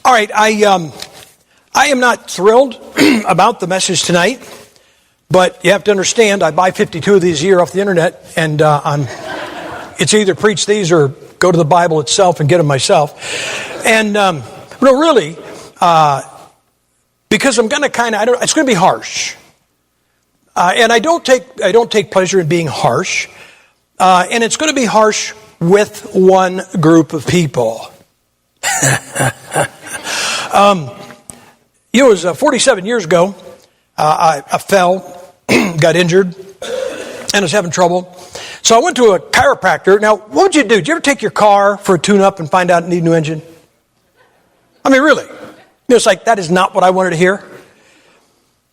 All right, I am not thrilled about the message tonight, but you have to understand I buy 52 of these a year off the internet, and it's either preach these or go to the Bible itself and get them myself. And really, because I'm going to it's going to be harsh, and I don't take pleasure in being harsh, and it's going to be harsh with one group of people. It was 47 years ago. I fell, got injured, and I was having trouble. So I went to a chiropractor. Now, what would you do? Did you ever take your car for a tune-up and find out it needed a new engine? I mean, really. It's like, that is not what I wanted to hear.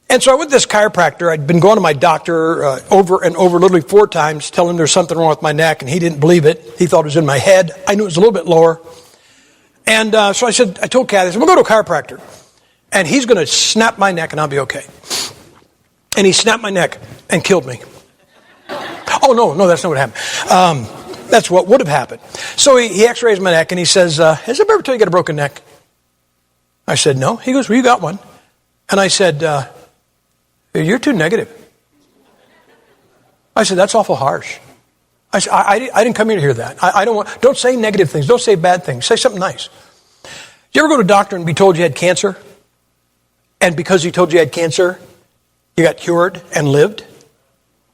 And so I went to this chiropractor. I'd been going to my doctor over and over, literally 4 times, telling him there's something wrong with my neck, and he didn't believe it. He thought it was in my head. I knew it was a little bit lower. And so I told Kathy, I said, we'll go to a chiropractor, and he's going to snap my neck, and I'll be okay. And he snapped my neck and killed me. Oh, no, that's not what happened. That's what would have happened. So he x-rays my neck, and he says, has it ever told you got a broken neck? I said, no. He goes, well, you got one. And I said, you're too negative. I said, that's awful harsh. I said, I didn't come here to hear that. Don't say negative things. Don't say bad things. Say something nice. You ever go to a doctor and be told you had cancer? And because he told you had cancer, you got cured and lived?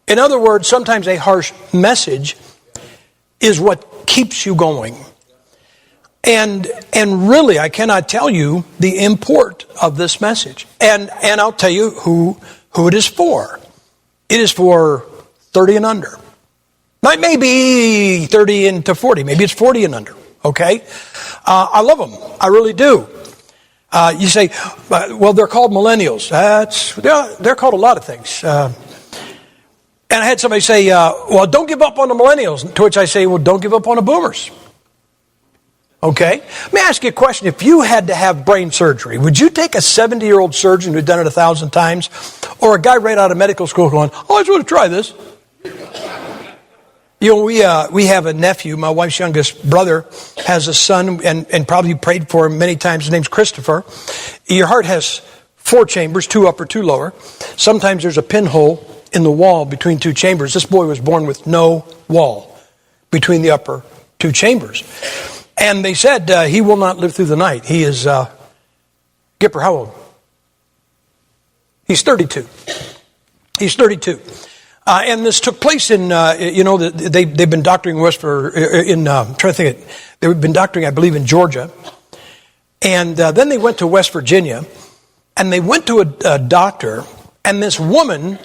In other words, sometimes a harsh message is what keeps you going. And really, I cannot tell you the import of this message. And I'll tell you who it is for. It is for 30 and under. Now, it may be 30 into 40. Maybe it's 40 and under. Okay? I love them. I really do. You say, well, they're called millennials. They're called a lot of things. And I had somebody say, well, don't give up on the millennials. To which I say, well, don't give up on the boomers. Okay? Let me ask you a question. If you had to have brain surgery, would you take a 70-year-old surgeon who'd done it 1,000 times, or a guy right out of medical school going, oh, I just want to try this? You know, we have a nephew. My wife's youngest brother has a son, and probably prayed for him many times. His name's Christopher. Your heart has 4 chambers, 2 upper, 2 lower. Sometimes there's a pinhole in the wall between 2 chambers. This boy was born with no wall between the upper 2 chambers. And they said he will not live through the night. He is, Gipper, how old? He's 32. He's 32. And this took place in, they've been doctoring they've been doctoring, I believe, in Georgia. And then they went to West Virginia, and they went to a doctor, and this woman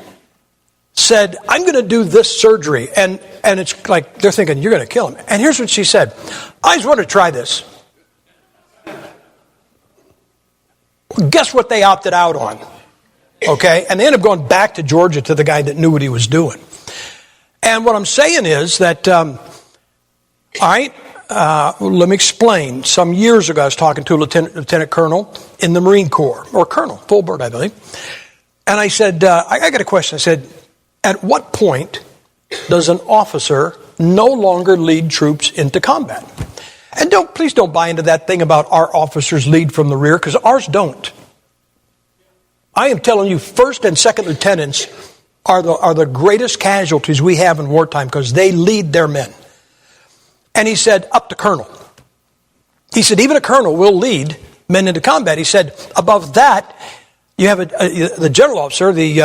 said, I'm going to do this surgery. And it's like, they're thinking, you're going to kill him. And here's what she said. I just want to try this. Guess what they opted out on? Okay, and they ended up going back to Georgia to the guy that knew what he was doing. And what I'm saying is that, let me explain. Some years ago, I was talking to a lieutenant colonel in the Marine Corps, or colonel, full bird, I believe. And I said, I got a question. I said, at what point does an officer no longer lead troops into combat? And please don't buy into that thing about our officers lead from the rear, because ours don't. I am telling you, 1st and 2nd lieutenants are the greatest casualties we have in wartime, because they lead their men. And he said, up to colonel. He said, even a colonel will lead men into combat. He said, above that, you have the general officer, the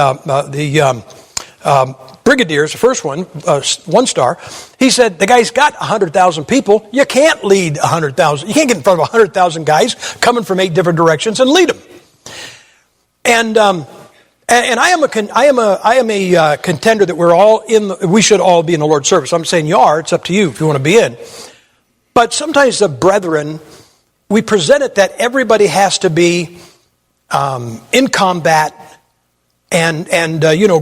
brigadiers, the first one, 1-star. He said, the guy's got 100,000 people. You can't lead 100,000. You can't get in front of 100,000 guys coming from 8 different directions and lead them. And I am a contender that we should all be in the Lord's service. I'm saying you are. It's up to you if you want to be in. But sometimes the brethren, we present it that everybody has to be in combat and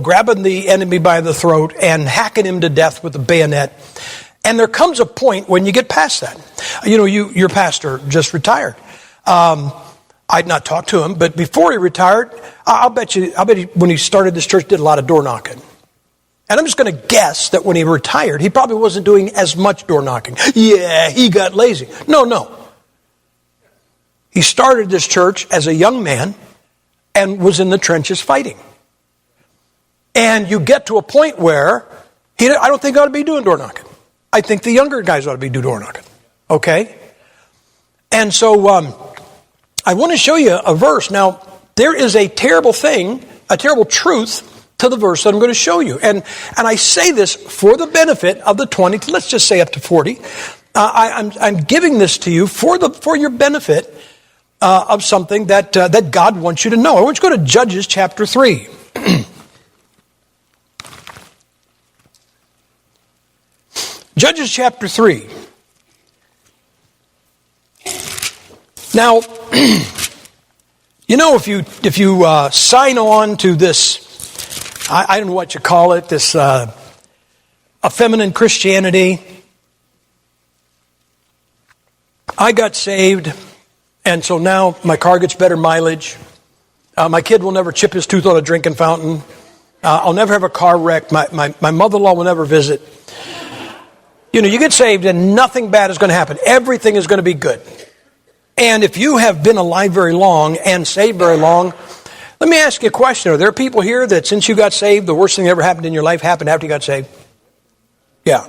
grabbing the enemy by the throat and hacking him to death with a bayonet. And there comes a point when you get past that. Your pastor just retired. I'd not talked to him, but before he retired, I'll bet you when he started this church, did a lot of door knocking. And I'm just going to guess that when he retired, he probably wasn't doing as much door knocking. Yeah, he got lazy. No. He started this church as a young man and was in the trenches fighting. And you get to a point where I don't think I ought to be doing door knocking. I think the younger guys ought to be doing door knocking. Okay? And so I want to show you a verse. Now, there is a terrible thing, a terrible truth to the verse that I'm going to show you. And I say this for the benefit of the 20, let's just say up to 40. I'm giving this to you for your benefit of something that God wants you to know. I want you to go to Judges chapter 3. Judges chapter 3. Now, you know, if you sign on to this, I don't know what you call it, this effeminate Christianity. I got saved, and so now my car gets better mileage. My kid will never chip his tooth on a drinking fountain. I'll never have a car wreck. My mother-in-law will never visit. You know, you get saved and nothing bad is going to happen. Everything is going to be good. And if you have been alive very long and saved very long, let me ask you a question. Are there people here that since you got saved, the worst thing that ever happened in your life happened after you got saved? Yeah.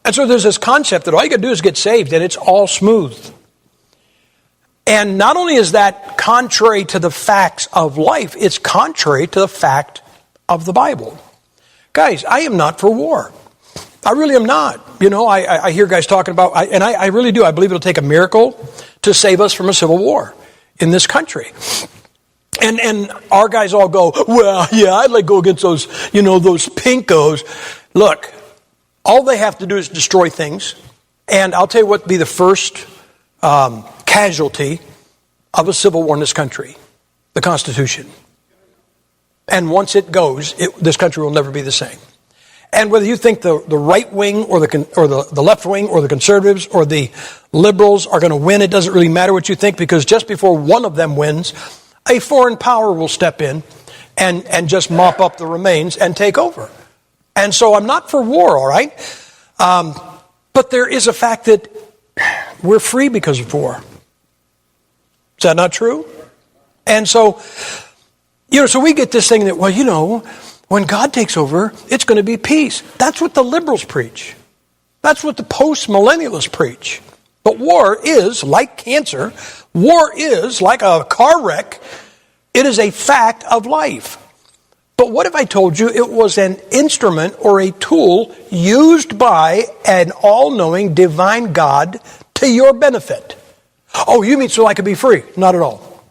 And so there's this concept that all you got to do is get saved and it's all smooth. And not only is that contrary to the facts of life, it's contrary to the fact of the Bible. Guys, I am not for war. I really am not. You know, I hear guys talking about, and I really do. I believe it'll take a miracle to save us from a civil war in this country. And our guys all go, well, yeah, I'd like to go against those, you know, those pinkos. Look, all they have to do is destroy things. And I'll tell you what would be the first casualty of a civil war in this country: the Constitution. And once it goes, this country will never be the same. And whether you think the right wing or the left wing or the conservatives or the liberals are going to win, it doesn't really matter what you think, because just before one of them wins, a foreign power will step in and just mop up the remains and take over. And so I'm not for war, all right? But there is a fact that we're free because of war. Is that not true? And so, you know, so we get this thing that, well, you know, when God takes over, it's going to be peace. That's what the liberals preach. That's what the post-millennialists preach. But war is like cancer. War is like a car wreck. It is a fact of life. But what if I told you it was an instrument or a tool used by an all-knowing divine God to your benefit? Oh, you mean so I could be free? Not at all.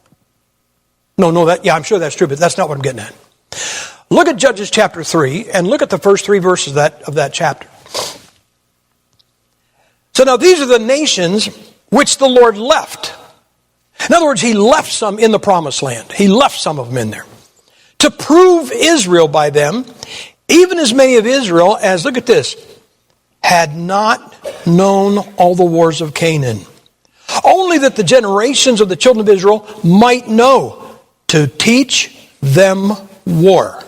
No, I'm sure that's true, but that's not what I'm getting at. Look at Judges chapter 3 and look at the first 3 verses of that chapter. So now these are the nations which the Lord left. In other words, he left some in the promised land. He left some of them in there. To prove Israel by them, even as many of Israel as, look at this, had not known all the wars of Canaan. Only that the generations of the children of Israel might know, to teach them war.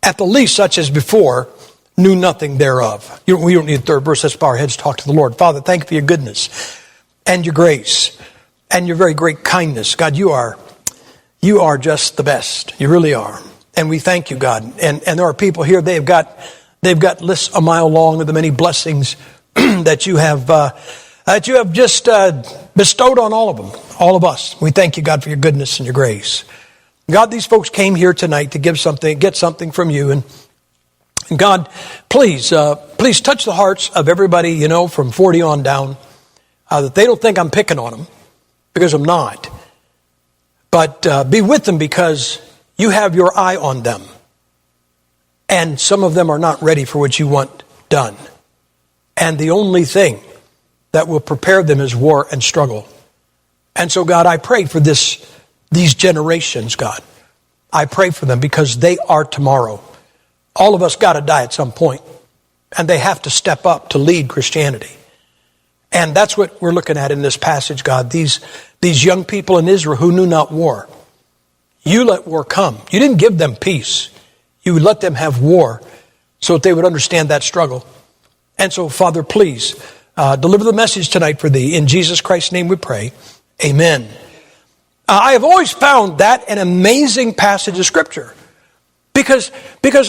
At the least, such as before knew nothing thereof. We don't need a third verse. Let's bow our heads, talk to the Lord. Father, thank you for your goodness and your grace and your very great kindness. God, you are just the best. You really are. And we thank you, God. And there are people here, they've got lists a mile long of the many blessings that you have just bestowed on all of them, all of us. We thank you, God, for your goodness and your grace. God, these folks came here tonight to get something from you. And God, please touch the hearts of everybody, you know, from 40 on down, that they don't think I'm picking on them, because I'm not. But be with them, because you have your eye on them. And some of them are not ready for what you want done. And the only thing that will prepare them is war and struggle. And so, God, I pray for these generations, God. I pray for them, because they are tomorrow. All of us got to die at some point, and they have to step up to lead Christianity. And that's what we're looking at in this passage, God. These young people in Israel who knew not war. You let war come. You didn't give them peace. You let them have war so that they would understand that struggle. And so, Father, please deliver the message tonight for thee. In Jesus Christ's name we pray. Amen. I have always found that an amazing passage of Scripture. Because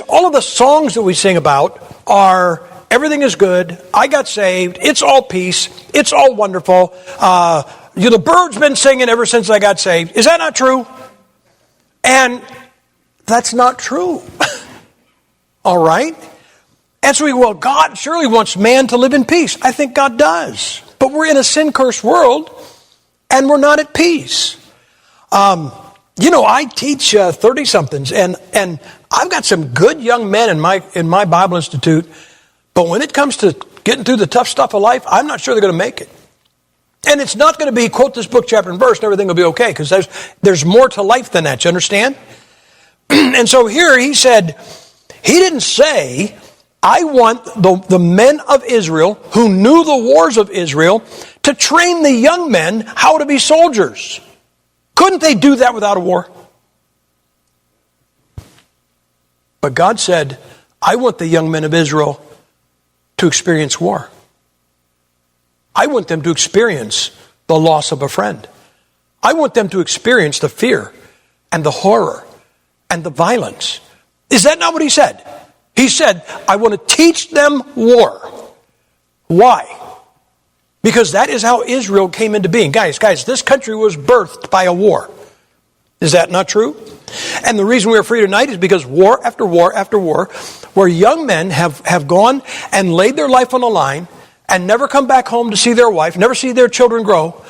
all of the songs that we sing about are, everything is good, I got saved, it's all peace, it's all wonderful, the bird's been singing ever since I got saved. Is that not true? And that's not true. All right? And so God surely wants man to live in peace. I think God does. But we're in a sin-cursed world, and we're not at peace. I teach 30-somethings, and I've got some good young men in my Bible Institute, but when it comes to getting through the tough stuff of life, I'm not sure they're going to make it. And it's not going to be, quote this book, chapter, and verse, and everything will be okay, because there's more to life than that, you understand? And so here he said, he didn't say, I want the men of Israel who knew the wars of Israel to train the young men how to be soldiers. Couldn't they do that without a war? But God said, I want the young men of Israel to experience war. I want them to experience the loss of a friend. I want them to experience the fear and the horror and the violence. Is that not what he said? He said, I want to teach them war. Why? Because that is how Israel came into being. Guys, this country was birthed by a war. Is that not true? And the reason we are free tonight is because war after war after war, where young men have gone and laid their life on the line and never come back home to see their wife, never see their children grow,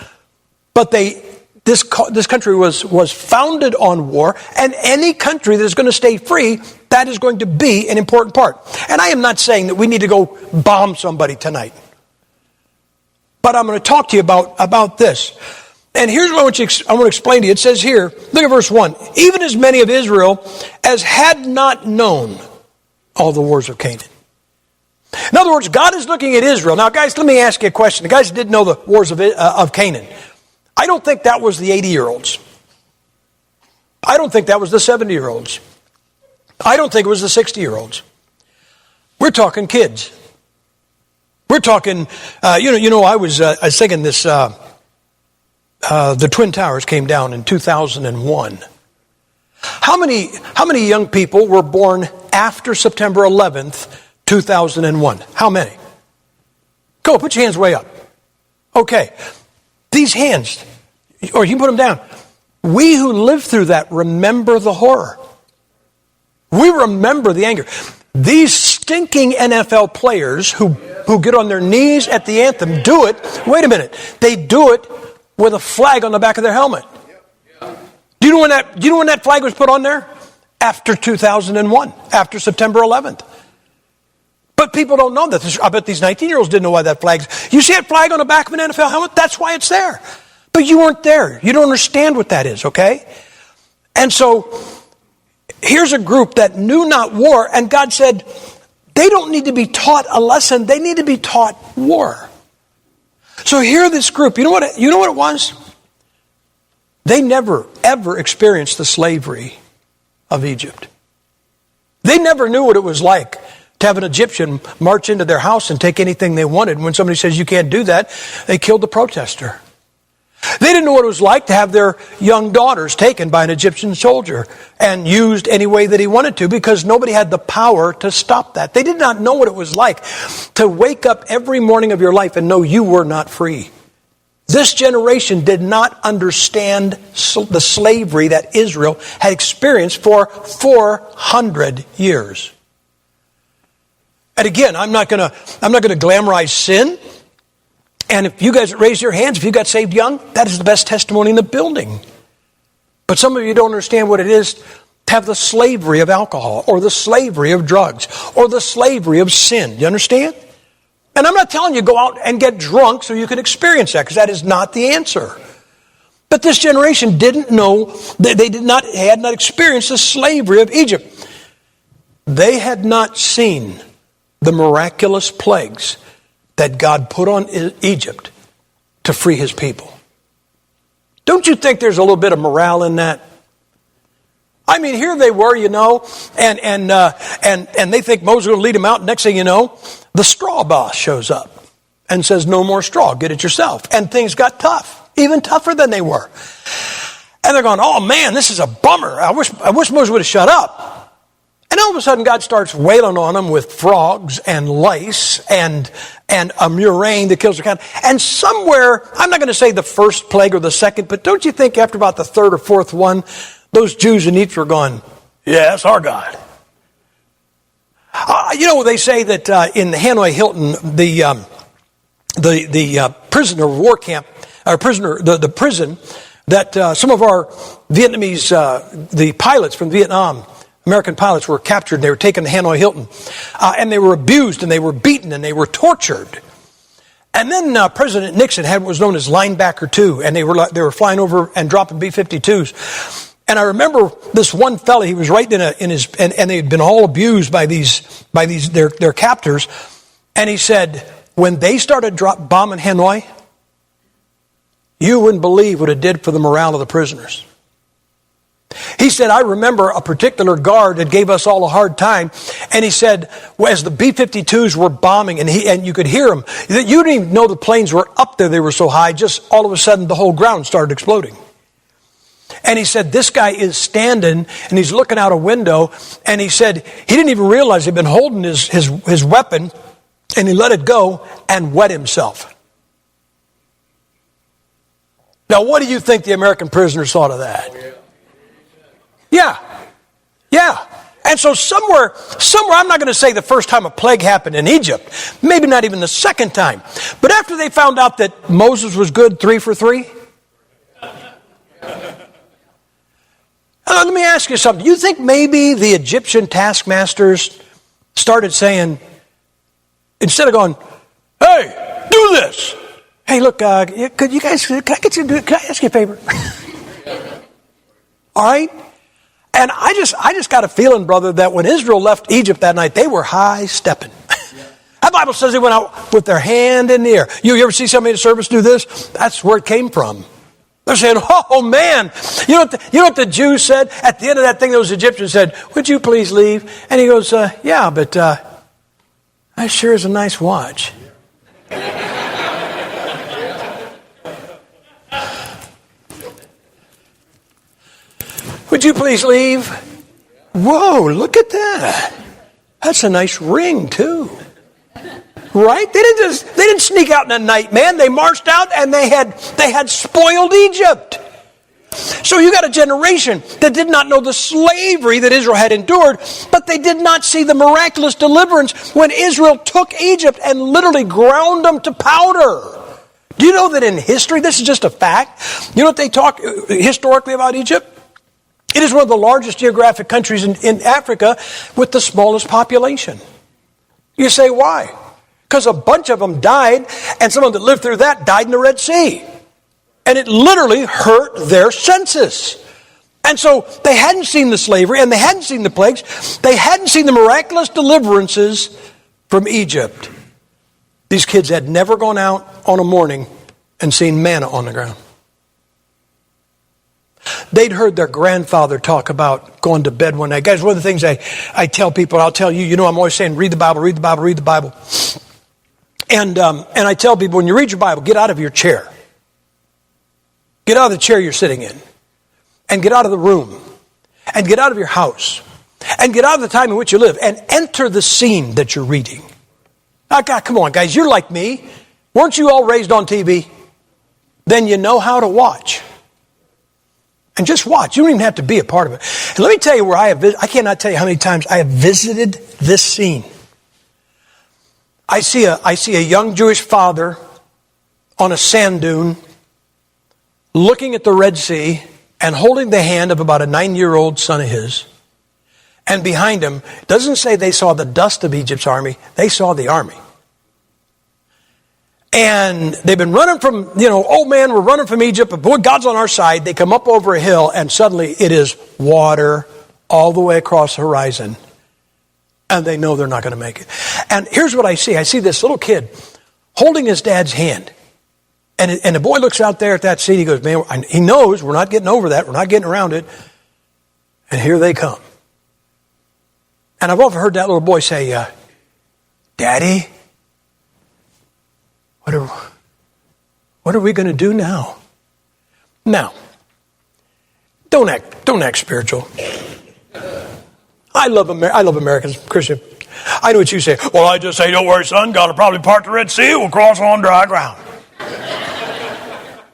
but this country was founded on war, and any country that is going to stay free, that is going to be an important part. And I am not saying that we need to go bomb somebody tonight. But I'm going to talk to you about this. And here's what I want to explain to you. It says here, look at verse 1. Even as many of Israel as had not known all the wars of Canaan. In other words, God is looking at Israel. Now, guys, let me ask you a question. The guys that didn't know the wars of Canaan. I don't think that was the 80-year-olds. I don't think that was the 70-year-olds. I don't think it was the 60-year-olds. We're talking kids. We're talking, I was thinking this, the Twin Towers came down in 2001. How many young people were born after September 11th, 2001? How many? Go, put your hands way up. Okay. These hands, or you can put them down. We who lived through that remember the horror. We remember the anger. These stinking NFL players who get on their knees at the anthem do it. Wait a minute. They do it with a flag on the back of their helmet. Do you know when that flag was put on there? After 2001, after September 11th. But people don't know that. I bet these 19-year-olds didn't know why that flag's. You see that flag on the back of an NFL helmet? That's why it's there. But you weren't there. You don't understand what that is, okay? And so here's a group that knew not war, and God said, they don't need to be taught a lesson. They need to be taught war. So here this group, you know what it was? They never, ever experienced the slavery of Egypt. They never knew what it was like to have an Egyptian march into their house and take anything they wanted. When somebody says you can't do that, they killed the protester. They didn't know what it was like to have their young daughters taken by an Egyptian soldier and used any way that he wanted to, because nobody had the power to stop that. They did not know what it was like to wake up every morning of your life and know you were not free. This generation did not understand the slavery that Israel had experienced for 400 years. And again, I'm not going to glamorize sin. And if you guys raise your hands, if you got saved young, that is the best testimony in the building. But some of you don't understand what it is to have the slavery of alcohol, or the slavery of drugs, or the slavery of sin. You understand? And I'm not telling you go out and get drunk so you can experience that, because that is not the answer. But this generation didn't know, they had not experienced the slavery of Egypt. They had not seen the miraculous plagues that God put on Egypt to free his people. Don't you think there's a little bit of morale in that? I mean, here they were, and they think Moses is going to lead them out. Next thing you know, the straw boss shows up and says, no more straw, get it yourself. And things got tough. even tougher than they were. And they're going, oh man, this is a bummer. I wish Moses would have shut up. And all of a sudden God starts wailing on them with frogs and lice and a murrain that kills the cattle. And somewhere, I'm not going to say the first plague or the second, but don't you think after about the third or fourth one, those Jews in Egypt were going, yeah, that's our God. They say that in the Hanoi Hilton, the prisoner of war camp, or prisoner, the prison that some of our Vietnamese, the pilots from Vietnam, American pilots were captured and they were taken to Hanoi Hilton. And they were abused and they were beaten and they were tortured. And then President Nixon had what was known as Linebacker 2, and they were flying over and dropping B-52s. And I remember this one fella, he was right in his, and they had been all abused by their captors. And he said, when they started bombing Hanoi, you wouldn't believe what it did for the morale of the prisoners. He said, I remember a particular guard that gave us all a hard time. And he said, as the B-52s were bombing, and you could hear them, you didn't even know the planes were up there, they were so high, just all of a sudden the whole ground started exploding. And he said, this guy is standing, and he's looking out a window, and he said, he didn't even realize he'd been holding his weapon, and he let it go and wet himself. Now, what do you think the American prisoners thought of that? Yeah. And so somewhere, I'm not going to say the first time a plague happened in Egypt, maybe not even the second time, but after they found out that Moses was good 3 for 3, let me ask you something. Do you think maybe the Egyptian taskmasters started saying, instead of going, hey, do this. Hey, look, can I ask you a favor? All right? And I just got a feeling, brother, that when Israel left Egypt that night, they were high-stepping. That Bible says they went out with their hand in the air. You ever see somebody in the service do this? That's where it came from. They're saying, oh, man. You know what the Jews said? At the end of that thing, those Egyptians said, would you please leave? And he goes, yeah, but that sure is a nice watch. Would you please leave? Whoa, look at that. That's a nice ring, too. Right? They didn't sneak out in the night, man. They marched out and they had spoiled Egypt. So you got a generation that did not know the slavery that Israel had endured, but they did not see the miraculous deliverance when Israel took Egypt and literally ground them to powder. Do you know that in history, this is just a fact, you know what they talk historically about Egypt? It is one of the largest geographic countries in Africa with the smallest population. You say, why? Because a bunch of them died, and some of them that lived through that died in the Red Sea. And it literally hurt their census. And so they hadn't seen the slavery, and they hadn't seen the plagues. They hadn't seen the miraculous deliverances from Egypt. These kids had never gone out on a morning and seen manna on the ground. They'd heard their grandfather talk about going to bed one night. Guys, one of the things I tell people, I'll tell you, I'm always saying, read the Bible, read the Bible, read the Bible. And I tell people, when you read your Bible, get out of your chair. Get out of the chair you're sitting in. And get out of the room. And get out of your house. And get out of the time in which you live. And enter the scene that you're reading. Oh, God, come on, guys, you're like me. Weren't you all raised on TV? Then you know how to watch. And just watch. You don't even have to be a part of it. And let me tell you where I cannot tell you how many times I have visited this scene. I see a young Jewish father on a sand dune looking at the Red Sea and holding the hand of about a 9-year-old son of his. And behind him, it doesn't say they saw the dust of Egypt's army. They saw the army. And they've been running from, oh man, we're running from Egypt, but boy, God's on our side. They come up over a hill, and suddenly it is water all the way across the horizon. And they know they're not going to make it. And here's what I see. I see this little kid holding his dad's hand. And the boy looks out there at that seat. He goes, man, he knows we're not getting over that. We're not getting around it. And here they come. And I've often heard that little boy say, Daddy, what are we going to do now? Now, don't act spiritual. I love Americans, Christian. I know what you say. Well, I just say, don't worry, son. God will probably part the Red Sea. We'll cross on dry ground.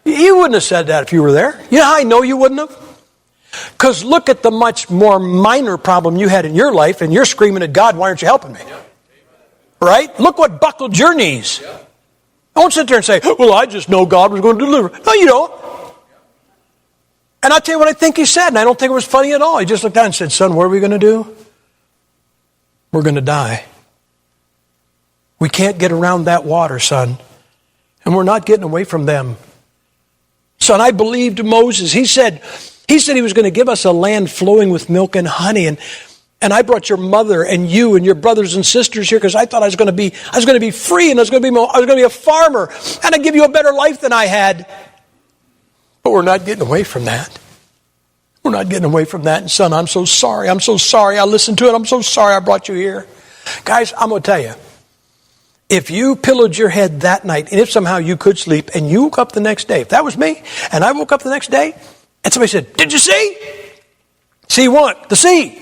You wouldn't have said that if you were there. You know how I know you wouldn't have? Because look at the much more minor problem you had in your life, and you're screaming at God, why aren't you helping me? Right? Look what buckled your knees. Don't sit there and say, well, I just know God was going to deliver. No, you don't. And I'll tell you what I think he said, and I don't think it was funny at all. He just looked down and said, son, what are we going to do? We're going to die. We can't get around that water, son. And we're not getting away from them. Son, I believed Moses. He said he was going to give us a land flowing with milk and honey. And I brought your mother and you and your brothers and sisters here because I thought I was going to be free and I was going to be a farmer and I'd give you a better life than I had. But we're not getting away from that. We're not getting away from that. And son, I'm so sorry. I'm so sorry. I listened to it. I'm so sorry I brought you here. Guys, I'm going to tell you, if you pillowed your head that night and if somehow you could sleep and you woke up the next day, if that was me and I woke up the next day and somebody said, did you see? See what? The sea.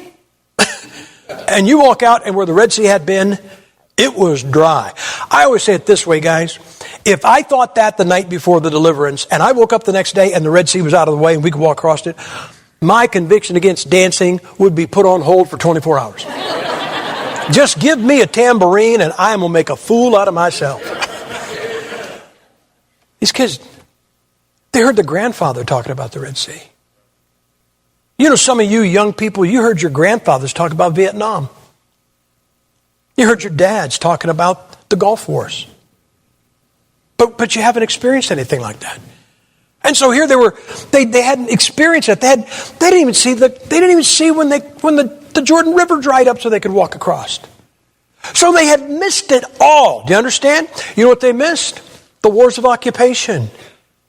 And you walk out and where the Red Sea had been, it was dry. I always say it this way, guys. If I thought that the night before the deliverance and I woke up the next day and the Red Sea was out of the way and we could walk across it, my conviction against dancing would be put on hold for 24 hours. Just give me a tambourine and I am going to make a fool out of myself. These kids, they heard the grandfather talking about the Red Sea. You know, some of you young people, you heard your grandfathers talk about Vietnam. You heard your dads talking about the Gulf Wars. But you haven't experienced anything like that. And so here they hadn't experienced it. They didn't even see when the Jordan River dried up so they could walk across. So they had missed it all. Do you understand? You know what they missed? The wars of occupation.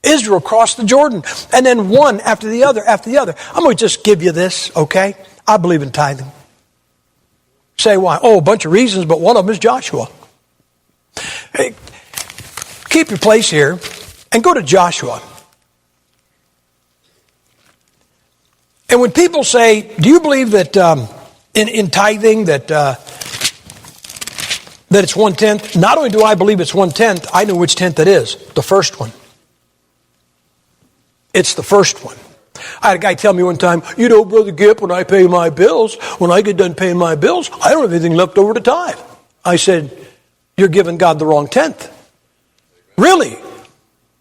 Israel crossed the Jordan, and then one after the other after the other. I'm going to just give you this, okay? I believe in tithing. Say why? Oh, a bunch of reasons, but one of them is Joshua. Hey, keep your place here and go to Joshua. And when people say, do you believe that in tithing that it's 1/10? Not only do I believe it's 1/10, I know which tenth it is. The first one. It's the first one. I had a guy tell me one time, you know, Brother Gipp, when I pay my bills, when I get done paying my bills, I don't have anything left over to tithe. I said, you're giving God the wrong tenth. Really?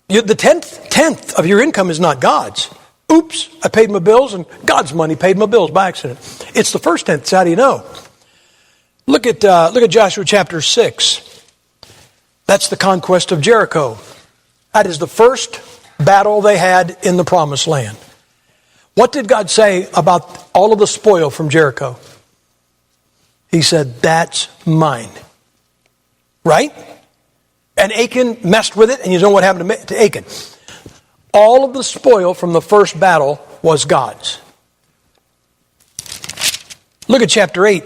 The tenth of your income is not God's. Oops, I paid my bills and God's money paid my bills by accident. It's the first tenth. So how do you know? Look at Joshua chapter 6. That's the conquest of Jericho. That is the first battle they had in the promised land. What did God say about all of the spoil from Jericho? He said, that's mine. Right? And Achan messed with it, and you know what happened to Achan. All of the spoil from the first battle was God's. Look at chapter 8.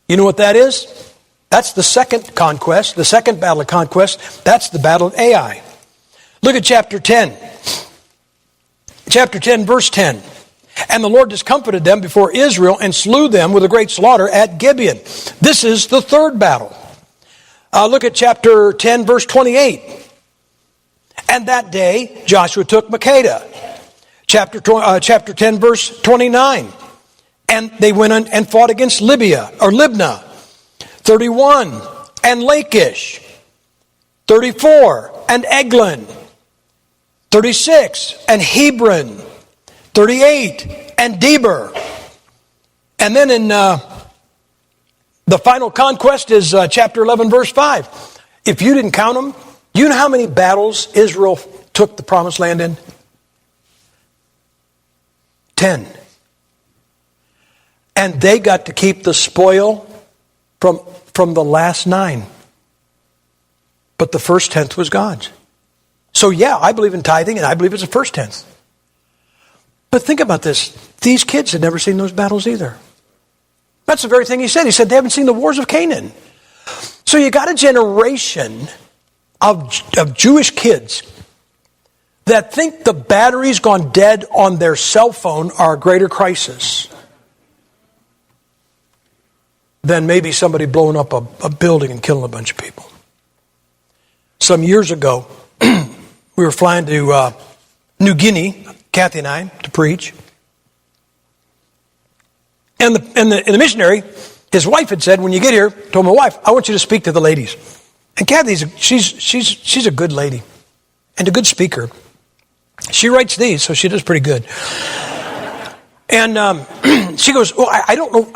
You know what that is? That's the second conquest, the second battle of conquest. That's the battle of Ai. Look at chapter 10. Chapter 10, verse 10. And the Lord discomfited them before Israel and slew them with a great slaughter at Gibeon. This is the third battle. Look at chapter 10, verse 28. And that day Joshua took Makkedah. Chapter 10, verse 29. And they went and fought against Libnah. 31. And Lachish. 34. And Eglon. 36. And Hebron. 38. And Debir. And then in the final conquest is chapter 11, verse 5. If you didn't count them, you know how many battles Israel took the promised land in? 10. And they got to keep the spoil from the last 9. But the first tenth was God's. So yeah, I believe in tithing and I believe it's the first tenth. But think about this. These kids had never seen those battles either. That's the very thing he said. He said they haven't seen the wars of Canaan. So you got a generation of Jewish kids that think the battery's gone dead on their cell phone are a greater crisis than maybe somebody blowing up a building and killing a bunch of people. Some years ago, we were flying to New Guinea, Kathy and I, to preach. And the missionary, his wife had said, when you get here, told my wife, I want you to speak to the ladies. And Kathy, she's a good lady and a good speaker. She writes these, so she does pretty good. And she goes, well, I don't know.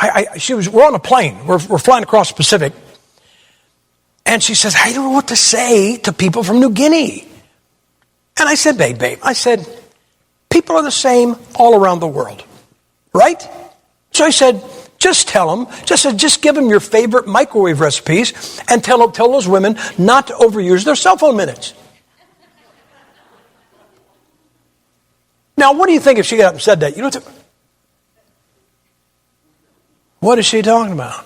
We're on a plane. We're flying across the Pacific. And she says, I don't know what to say to people from New Guinea. And I said, babe, I said, people are the same all around the world, right? So I said, just tell them, just give them your favorite microwave recipes and tell those women not to overuse their cell phone minutes. Now, what do you think if she got up and said that? You know what is she talking about?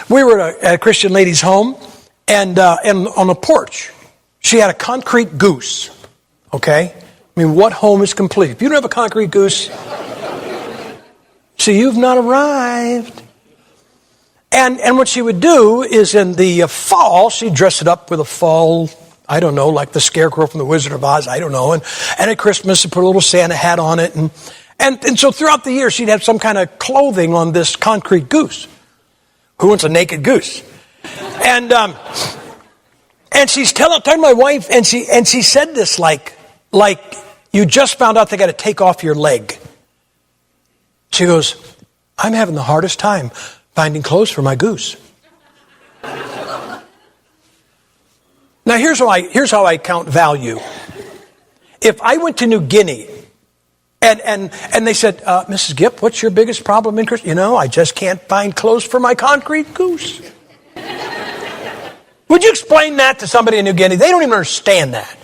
We were at a Christian lady's home, and on the porch, she had a concrete goose. Okay? I mean, what home is complete? If you don't have a concrete goose, see, you've not arrived. And what she would do is in the fall, she'd dress it up with a fall, I don't know, like the scarecrow from the Wizard of Oz, I don't know. And at Christmas, she'd put a little Santa hat on it. And so throughout the year, she'd have some kind of clothing on this concrete goose. Who wants a naked goose? And she's telling my wife, and she said this like you just found out they got to take off your leg. She goes, I'm having the hardest time finding clothes for my goose. Now here's how I count value. If I went to New Guinea and they said, Mrs. Gipp, what's your biggest problem in Christian? I just can't find clothes for my concrete goose. Would you explain that to somebody in New Guinea? They don't even understand that.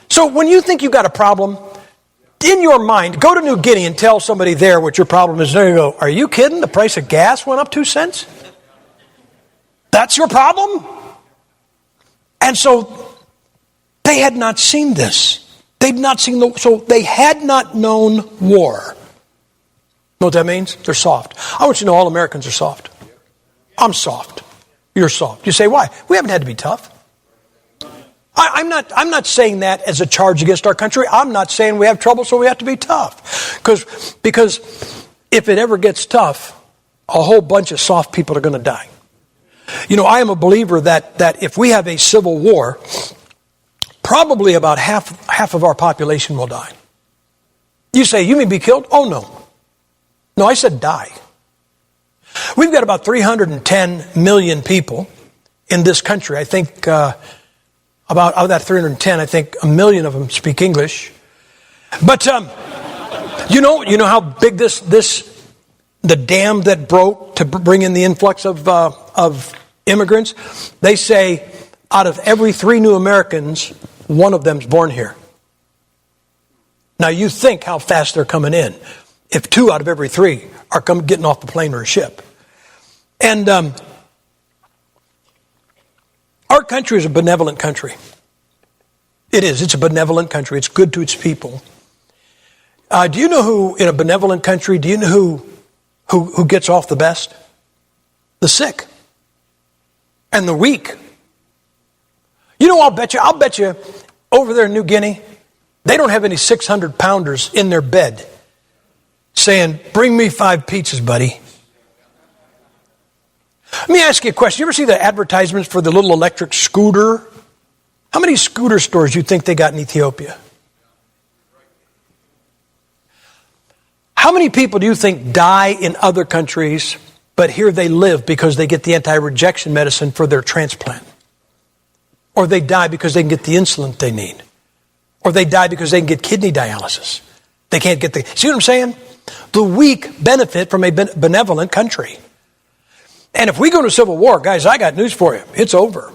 So when you think you've got a problem, in your mind, go to New Guinea and tell somebody there what your problem is. There you go. Are you kidding? The price of gas went up 2 cents? That's your problem? And so they had not seen this. They'd not seen so they had not known war. Know what that means? They're soft. I want you to know all Americans are soft. I'm soft. You're soft. You say, why? We haven't had to be tough. I'm not saying that as a charge against our country. I'm not saying we have trouble, so we have to be tough. Because if it ever gets tough, a whole bunch of soft people are going to die. I am a believer that if we have a civil war, probably about half of our population will die. You say, you mean be killed? Oh, no. No, I said die. We've got about 310 million people in this country. I think about of that 310, I think 1 million of them speak English. But you know how big the dam that broke to bring in the influx of immigrants? They say out of every 3 new Americans, 1 of them's born here. Now you think how fast they're coming in. If 2 out of every 3 are getting off the plane or a ship. And our country is a benevolent country. It is. It's a benevolent country. It's good to its people. Do you know who, in a benevolent country, do you know who gets off the best? The sick. And the weak. I'll bet you, over there in New Guinea, they don't have any 600-pounders in their bed saying, bring me 5 pizzas, buddy. Let me ask you a question. You ever see the advertisements for the little electric scooter? How many scooter stores do you think they got in Ethiopia? How many people do you think die in other countries, but here they live because they get the anti-rejection medicine for their transplant? Or they die because they can get the insulin they need? Or they die because they can get kidney dialysis? They can't get see what I'm saying? The weak benefit from a benevolent country. And if we go to civil war, guys, I got news for you. It's over.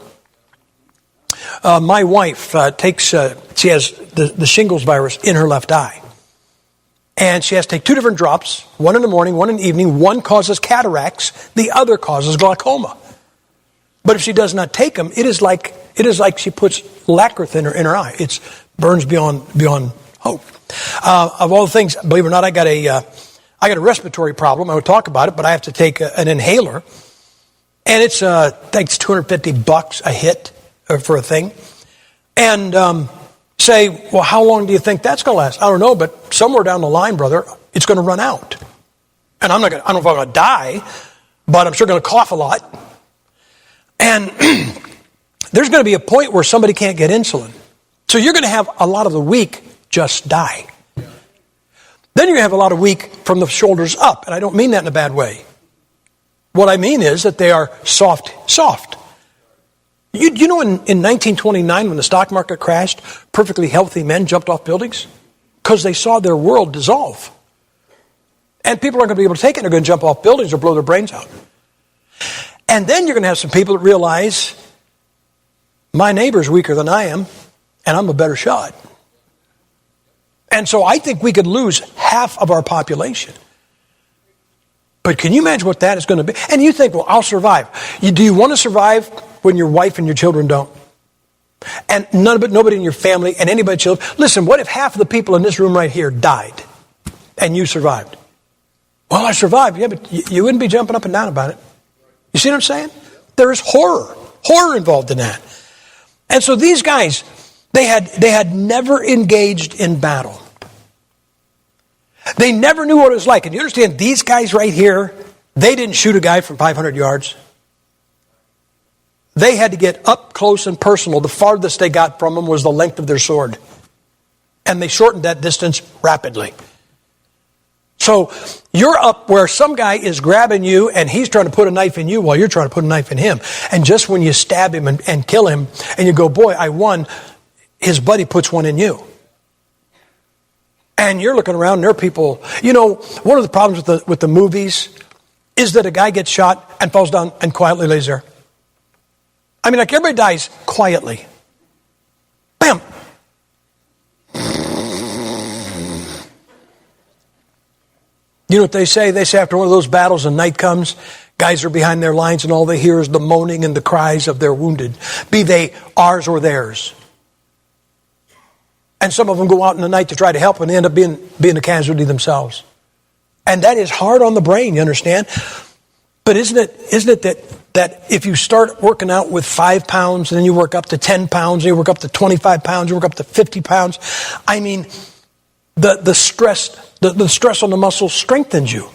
My wife she has the shingles virus in her left eye. And she has to take 2 different drops, 1 in the morning, 1 in the evening. One causes cataracts, the other causes glaucoma. But if she does not take them, it is like she puts lacquer thinner in her eye. It's Burns beyond hope. Of all the things, believe it or not, I got a respiratory problem. I would talk about it, but I have to take an inhaler. And it's, I think it's $250 a hit for a thing. And say, well, how long do you think that's going to last? I don't know, but somewhere down the line, brother, it's going to run out. And I don't know if I'm going to die, but I'm sure going to cough a lot. And there's going to be a point where somebody can't get insulin. So you're going to have a lot of the weak just die. Then you're going to have a lot of weak from the shoulders up. And I don't mean that in a bad way. What I mean is that they are soft. You know in 1929 when the stock market crashed, perfectly healthy men jumped off buildings? Because they saw their world dissolve. And people aren't going to be able to take it. They're going to jump off buildings or blow their brains out. And then you're going to have some people that realize, my neighbor's weaker than I am, and I'm a better shot. And so I think we could lose half of our population. But can you imagine what that is going to be? And you think, well, I'll survive. Do you want to survive when your wife and your children don't? And nobody in your family and anybody children. Listen, what if half of the people in this room right here died and you survived? Well, I survived. Yeah, but you wouldn't be jumping up and down about it. You see what I'm saying? There is horror involved in that. And so these guys, they had never engaged in battle. They never knew what it was like. And you understand, these guys right here, they didn't shoot a guy from 500 yards. They had to get up close and personal. The farthest they got from them was the length of their sword. And they shortened that distance rapidly. So you're up where some guy is grabbing you and he's trying to put a knife in you while you're trying to put a knife in him. And just when you stab him and kill him and you go, boy, I won, his buddy puts one in you. And you're looking around and there are people, you know, one of the problems with the movies is that a guy gets shot and falls down and quietly lays there. I mean, like everybody dies quietly. Bam. You know what they say? They say after one of those battles and night comes, guys are behind their lines and all they hear is the moaning and the cries of their wounded, be they ours or theirs. And some of them go out in the night to try to help and they end up being a casualty themselves. And that is hard on the brain, you understand? But isn't it that if you start working out with 5 pounds and then you work up to 10 pounds, and you work up to 25 pounds, you work up to 50 pounds, I mean, the stress on the muscles strengthens you.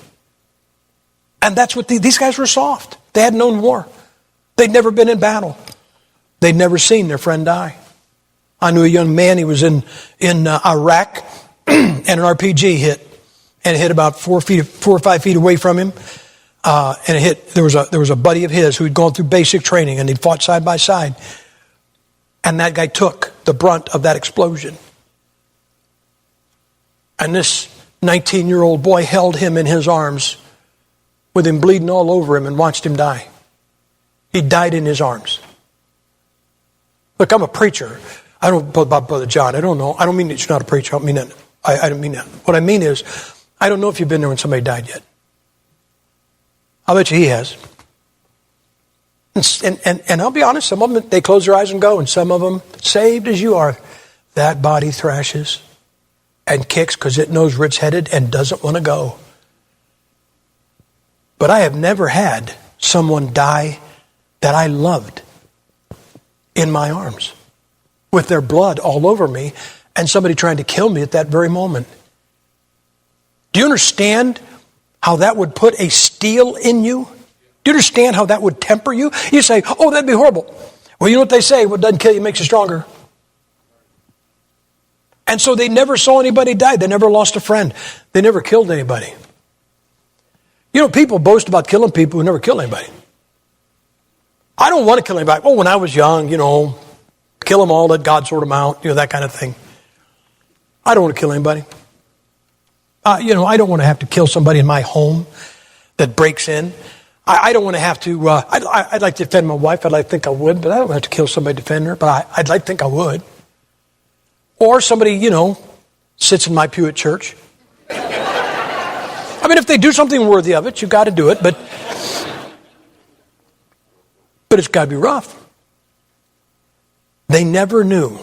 And that's what these guys were soft. They hadn't known war. They'd never been in battle. They'd never seen their friend die. I knew a young man, he was in Iraq, and an RPG hit. And it hit about 4 or 5 feet away from him. And it hit, there was a buddy of his who had gone through basic training and he'd fought side by side. And that guy took the brunt of that explosion. And this 19-year-old boy held him in his arms with him bleeding all over him and watched him die. He died in his arms. Look, I'm a preacher. I don't, about Brother John, I don't know. I don't mean that you're not a preacher. I don't mean that. I don't mean that. What I mean is, I don't know if you've been there when somebody died yet. I'll bet you he has. And I'll be honest, some of them, they close their eyes and go, and some of them, saved as you are, that body thrashes and kicks because it knows where it's headed and doesn't want to go. But I have never had someone die that I loved in my arms with their blood all over me and somebody trying to kill me at that very moment. Do you understand how that would put a steel in you? Do you understand how that would temper you? You say, oh, that'd be horrible. Well, you know what they say, what doesn't kill you makes you stronger. And so they never saw anybody die. They never lost a friend. They never killed anybody. You know, people boast about killing people who never killed anybody. I don't want to kill anybody. Oh, when I was young, you know, kill them all, let God sort them out, you know, that kind of thing. I don't want to kill anybody. You know, I don't want to have to kill somebody in my home that breaks in. I don't want to have to, I'd like to defend my wife. I'd like to think I would, but I don't have to kill somebody to defend her, but I'd like to think I would. Or somebody, you know, sits in my pew at church. I mean, if they do something worthy of it, you've got to do it, but it's got to be rough. They never knew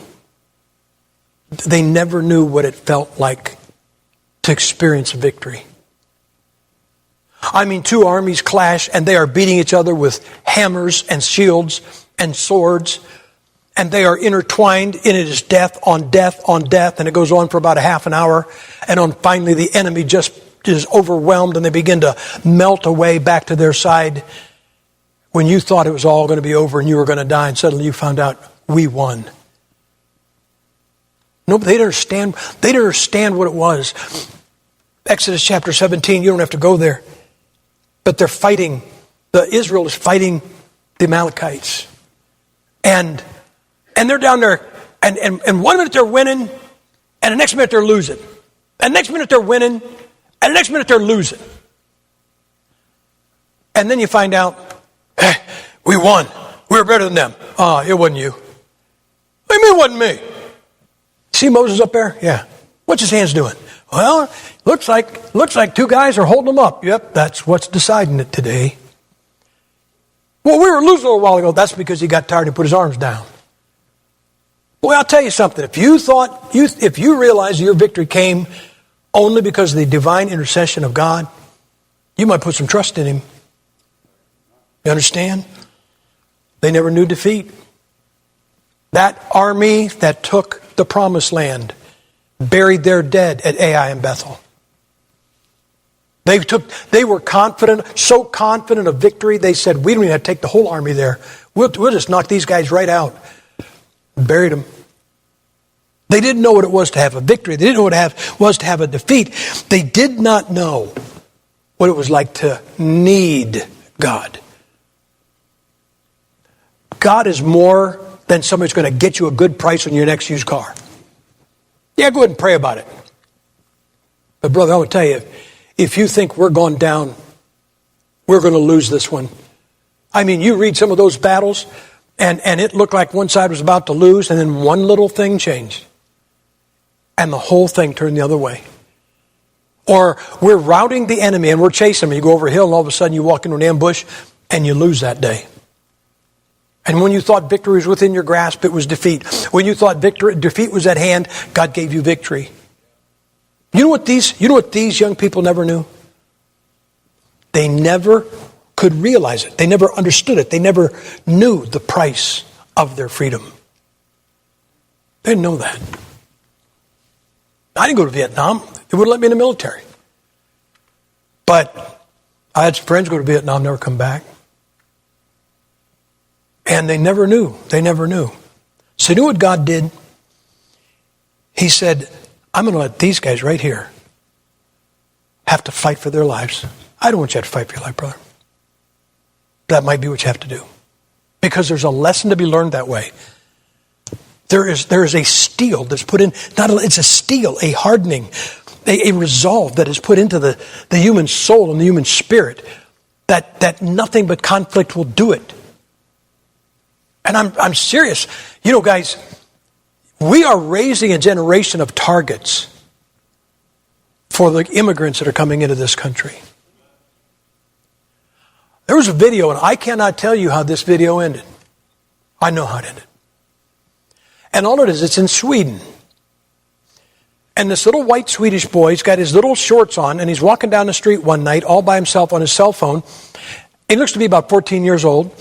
They never knew what it felt like to experience victory. I mean, two armies clash and they are beating each other with hammers and shields and swords, and they are intertwined, and it is death on death on death, and it goes on for about a half an hour, and on finally the enemy just is overwhelmed and they begin to melt away back to their side. When you thought it was all going to be over and you were going to die, and suddenly you found out we won. No, they didn't understand. They didn't understand what it was. Exodus chapter 17, you don't have to go there. But they're fighting. Israel is fighting the Amalekites. And they're down there, and 1 minute they're winning, and the next minute they're losing. And the next minute they're winning, and the next minute they're losing. And then you find out, hey, we won. We were better than them. Oh, it wasn't you. What do you mean it wasn't me? See Moses up there? Yeah. What's his hands doing? Well, looks like two guys are holding them up. Yep, that's what's deciding it today. Well, we were losing a little while ago. That's because he got tired and put his arms down. Boy, I'll tell you something. If you realize your victory came only because of the divine intercession of God, you might put some trust in him. You understand? They never knew defeat. That army that took the promised land buried their dead at Ai and Bethel. They were confident, so confident of victory, they said, we don't even have to take the whole army there. We'll just knock these guys right out. Buried them. They didn't know what it was to have a victory. They didn't know what it was to have a defeat. They did not know what it was like to need God. God is more than somebody's going to get you a good price on your next used car. Yeah, go ahead and pray about it. But brother, I will tell you, if you think we're going down, we're going to lose this one. I mean, you read some of those battles, and it looked like one side was about to lose, and then one little thing changed. And the whole thing turned the other way. Or we're routing the enemy, and we're chasing them. You go over a hill, and all of a sudden you walk into an ambush, and you lose that day. And when you thought victory was within your grasp, it was defeat. When you thought defeat was at hand, God gave you victory. You know what these young people never knew? They never could realize it. They never understood it. They never knew the price of their freedom. They didn't know that. I didn't go to Vietnam. They wouldn't let me in the military. But I had some friends go to Vietnam, never come back. And they never knew. They never knew. So you know what God did? He said, I'm going to let these guys right here have to fight for their lives. I don't want you to have to fight for your life, brother. That might be what you have to do. Because there's a lesson to be learned that way. There is a steel that's put in, it's a steel, a hardening, a resolve that is put into the human soul and the human spirit that nothing but conflict will do it. And I'm serious. You know, guys, we are raising a generation of targets for the immigrants that are coming into this country. There was a video, and I cannot tell you how this video ended. I know how it ended. And all it is, it's in Sweden. And this little white Swedish boy, he's got his little shorts on, and he's walking down the street one night all by himself on his cell phone. He looks to be about 14 years old.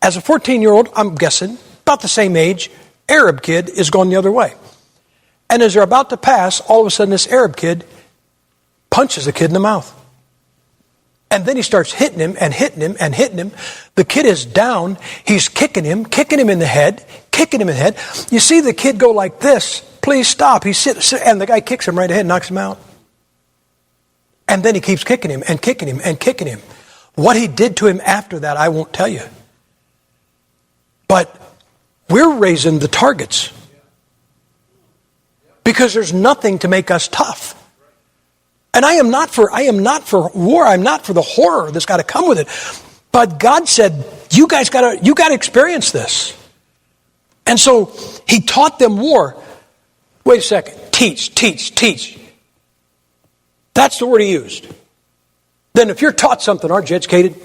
As a 14-year-old, I'm guessing, about the same age, Arab kid is going the other way. And as they're about to pass, all of a sudden this Arab kid punches the kid in the mouth. And then he starts hitting him and hitting him and hitting him. The kid is down. He's kicking him in the head, kicking him in the head. You see the kid go like this. Please stop. He's sitting, and the guy kicks him right ahead, knocks him out. And then he keeps kicking him and kicking him and kicking him. What he did to him after that, I won't tell you. But we're raising the targets. Because there's nothing to make us tough. And I am not for war. I'm not for the horror that's got to come with it. But God said, you guys got to experience this. And so he taught them war. Wait a second. Teach. That's the word he used. Then if you're taught something, aren't you educated?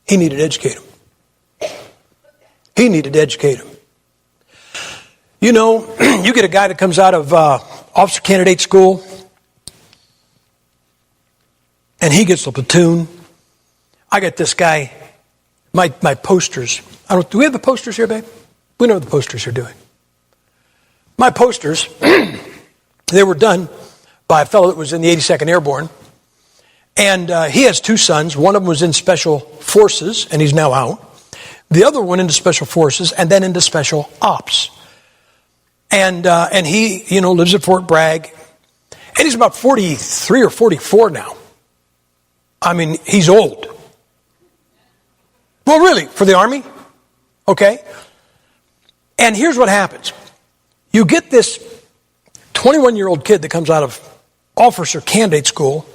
He needed to educate them. He needed to educate them. You know, you get a guy that comes out of officer candidate school, and he gets the platoon. I got this guy, my posters. Do we have the posters here, babe? We know what the posters are doing. My posters, they were done by a fellow that was in the 82nd Airborne. And he has two sons. One of them was in Special Forces, and he's now out. The other one into Special Forces, and then into Special Ops. And he, lives at Fort Bragg. And he's about 43 or 44 now. I mean, he's old. Well, really, for the Army? Okay. And here's what happens. You get this 21-year-old kid that comes out of officer candidate school,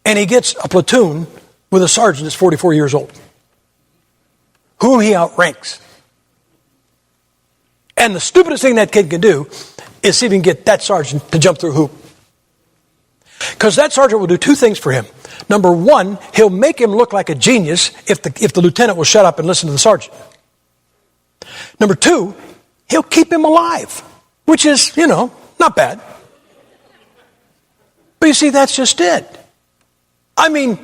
and he gets a platoon with a sergeant that's 44 years old, whom he outranks. And the stupidest thing that kid can do is see if he can get that sergeant to jump through a hoop. Because that sergeant will do two things for him. Number one, he'll make him look like a genius if the lieutenant will shut up and listen to the sergeant. Number two, he'll keep him alive, which is, not bad. But you see, that's just it. I mean,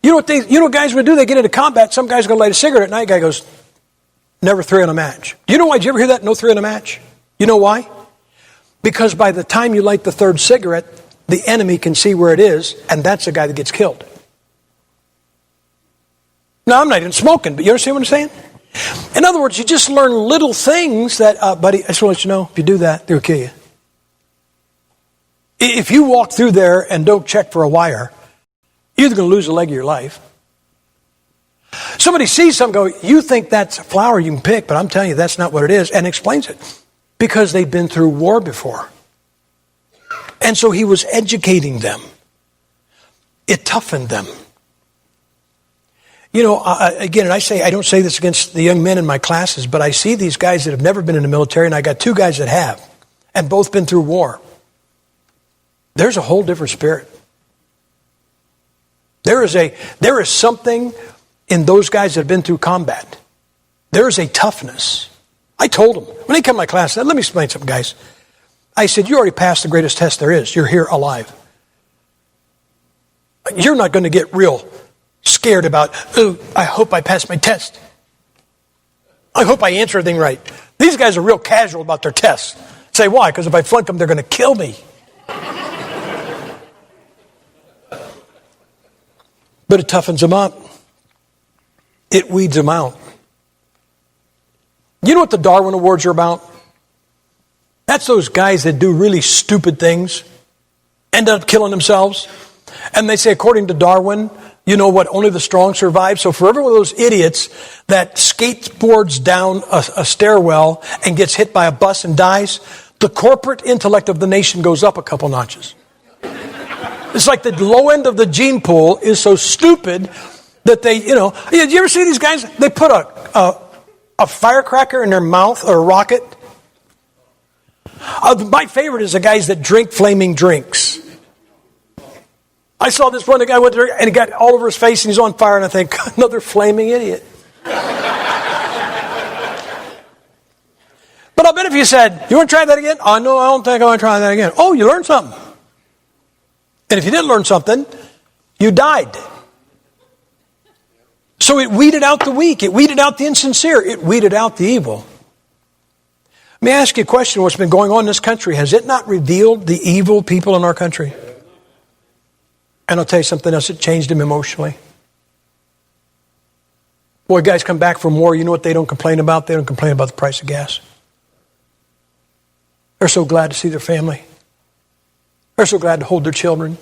you know what guys would do? They get into combat. Some guy's going to light a cigarette at night. Guy goes, never three on a match. Do you know why? Did you ever hear that? No three on a match? You know why? Because by the time you light the third cigarette, the enemy can see where it is, and that's the guy that gets killed. Now, I'm not even smoking, but you understand what I'm saying? In other words, you just learn little things that, buddy, I just want to let you know, if you do that, they'll kill you. If you walk through there and don't check for a wire, you're either going to lose a leg of your life. Somebody sees something, go, you think that's a flower you can pick, but I'm telling you that's not what it is, and explains it. Because they've been through war before. And so he was educating them. It toughened them. Again, and I don't say this against the young men in my classes, but I see these guys that have never been in the military, and I got two guys that have, and both been through war. There's a whole different spirit. There is something in those guys that have been through combat. There is a toughness. I told them, when they come to my class, I said, let me explain something, guys. I said, you already passed the greatest test there is. You're here alive. You're not going to get real scared about, I hope I passed my test. I hope I answer everything right. These guys are real casual about their tests. Say, why? Because if I flunk them, they're going to kill me. But it toughens them up. It weeds them out. You know what the Darwin Awards are about? That's those guys that do really stupid things, end up killing themselves. And they say, according to Darwin, you know what, only the strong survive. So for every one of those idiots that skateboards down a stairwell and gets hit by a bus and dies, the corporate intellect of the nation goes up a couple notches. It's like the low end of the gene pool is so stupid that they, you ever see these guys? They put a firecracker in their mouth or a rocket. My favorite is the guys that drink flaming drinks. I saw this one, the guy went there and he got all over his face and he's on fire, and I think, another flaming idiot. But I'll bet if you said, you want to try that again? Oh, no, I don't think I want to try that again. Oh, you learned something. And if you didn't learn something, you died. So it weeded out the weak. It weeded out the insincere. It weeded out the evil. Let me ask you a question. What's been going on in this country? Has it not revealed the evil people in our country? And I'll tell you something else. It changed them emotionally. Boy, guys come back from war. You know what they don't complain about? They don't complain about the price of gas. They're so glad to see their family. They're so glad to hold their children.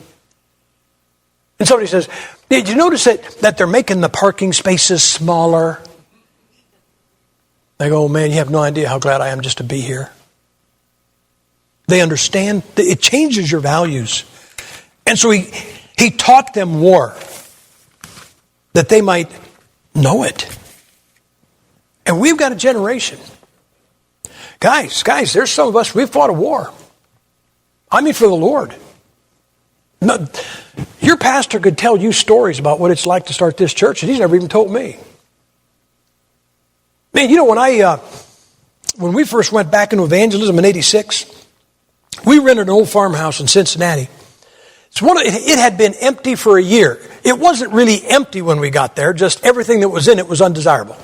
And somebody says, did you notice that they're making the parking spaces smaller? They go, oh man, you have no idea how glad I am just to be here. They understand that it changes your values. And so he taught them war, that they might know it. And we've got a generation. Guys, there's some of us, we've fought a war. I mean, for the Lord. No, your pastor could tell you stories about what it's like to start this church, and he's never even told me. Man, when when we first went back into evangelism in 86, we rented an old farmhouse in Cincinnati. It had been empty for a year. It wasn't really empty when we got there, just everything that was in it was undesirable.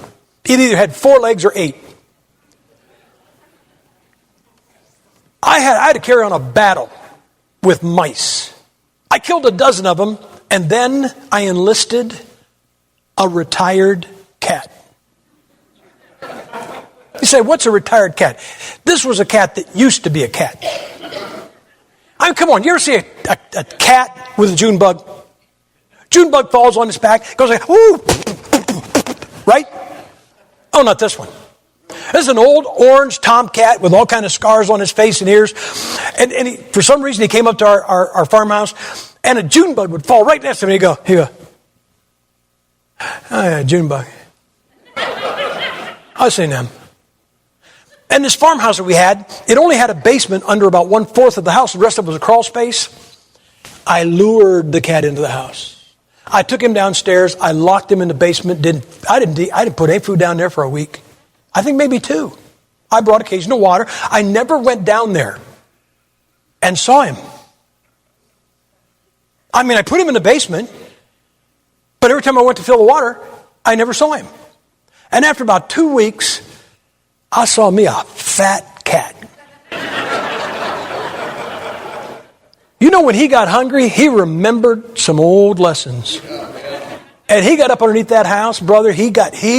It either had 4 legs or 8. I had to carry on a battle with mice. I killed a dozen of them, and then I enlisted a retired cat. You say, what's a retired cat? This was a cat that used to be a cat. I mean, come on, you ever see a cat with a June bug? June bug falls on its back, goes like, ooh, right? Oh, not this one. This is an old orange tomcat with all kind of scars on his face and ears. And for some reason, he came up to our farmhouse, and a June bug would fall right next to him, and he'd go, oh, yeah, June bug. I've seen them. And this farmhouse that we had, it only had a basement under about 1/4 of the house. The rest of it was a crawl space. I lured the cat into the house. I took him downstairs. I locked him in the basement. I didn't put any food down there for a week. I think maybe 2. I brought occasional water. I never went down there and saw him. I mean, I put him in the basement, but every time I went to fill the water, I never saw him. And after about 2 weeks, I saw me a fat cat. You know, when he got hungry, he remembered some old lessons. And he got up underneath that house, brother. He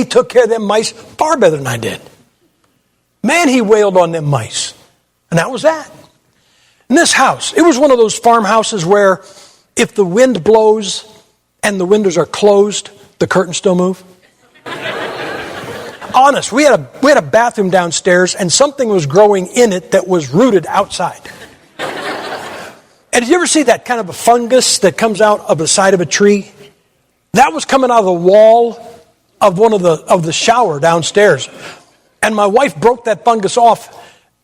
took care of them mice far better than I did. Man, he wailed on them mice. And that was that. And this house, it was one of those farmhouses where if the wind blows and the windows are closed, the curtains still move. Honest, we had a bathroom downstairs, and something was growing in it that was rooted outside. And did you ever see that kind of a fungus that comes out of the side of a tree? That was coming out of the wall of one of the shower downstairs. And my wife broke that fungus off,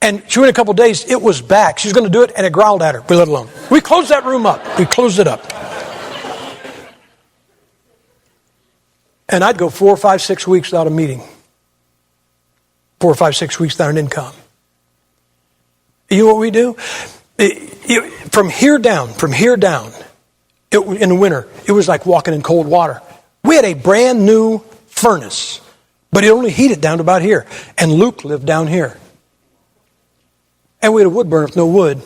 and she went a couple days, it was back. She was going to do it, and it growled at her. We let it alone. We closed that room up. We closed it up. And I'd go 4, 5, 6 weeks without a meeting. 4, 5, 6 weeks without an income. You know what we do? From here down, in the winter, it was like walking in cold water. We had a brand new furnace, but it only heated down to about here. And Luke lived down here. And we had a wood burner with no wood.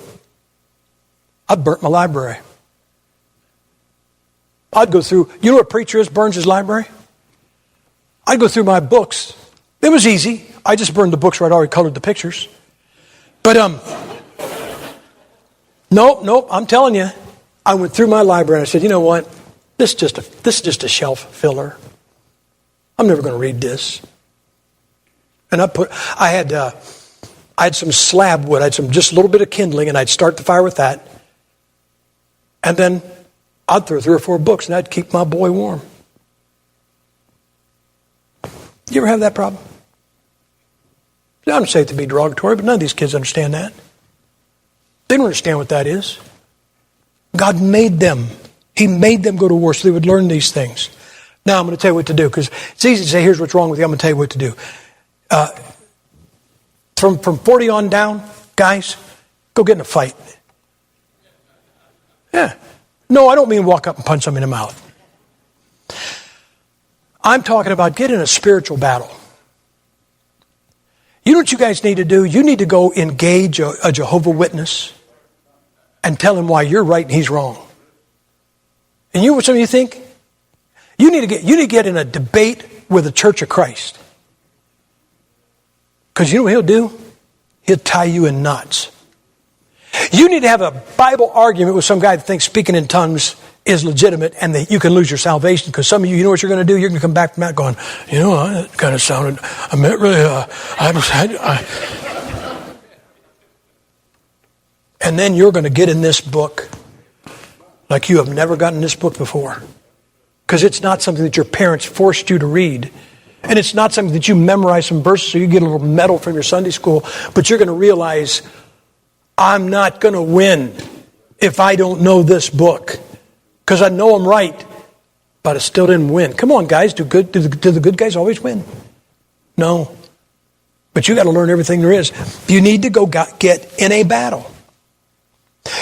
I burnt my library. I'd go through, you know what a preacher is, burns his library? I'd go through my books. It was easy. I just burned the books where I'd already colored the pictures. But, nope, I'm telling you. I went through my library and I said, you know what? This is just a shelf filler. I'm never going to read this. And I had some slab wood. I had just a little bit of kindling, and I'd start the fire with that. And then I'd throw 3 or 4 books, and I'd keep my boy warm. You ever have that problem? I don't say it to be derogatory, but none of these kids understand that. They don't understand what that is. God made them. He made them go to war so they would learn these things. Now I'm going to tell you what to do, because it's easy to say, here's what's wrong with you. I'm going to tell you what to do. From 40 on down, guys, go get in a fight. Yeah. No, I don't mean walk up and punch them in the mouth. I'm talking about get in a spiritual battle. You know what you guys need to do? You need to go engage a Jehovah Witness and tell him why you're right and he's wrong. And you know what some of you think? You need to get in a debate with the Church of Christ. Because you know what he'll do? He'll tie you in knots. You need to have a Bible argument with some guy that thinks speaking in tongues is legitimate and that you can lose your salvation, because some of you know what you're going to do? You're going to come back from that going, that kind of sounded, I meant really, and then you're going to get in this book like you have never gotten this book before. Because it's not something that your parents forced you to read. And it's not something that you memorize some verses so you get a little medal from your Sunday school. But you're going to realize, I'm not going to win if I don't know this book. Because I know I'm right, but I still didn't win. Come on, guys, do the good guys always win? No. But you got to learn everything there is. You need to go get in a battle.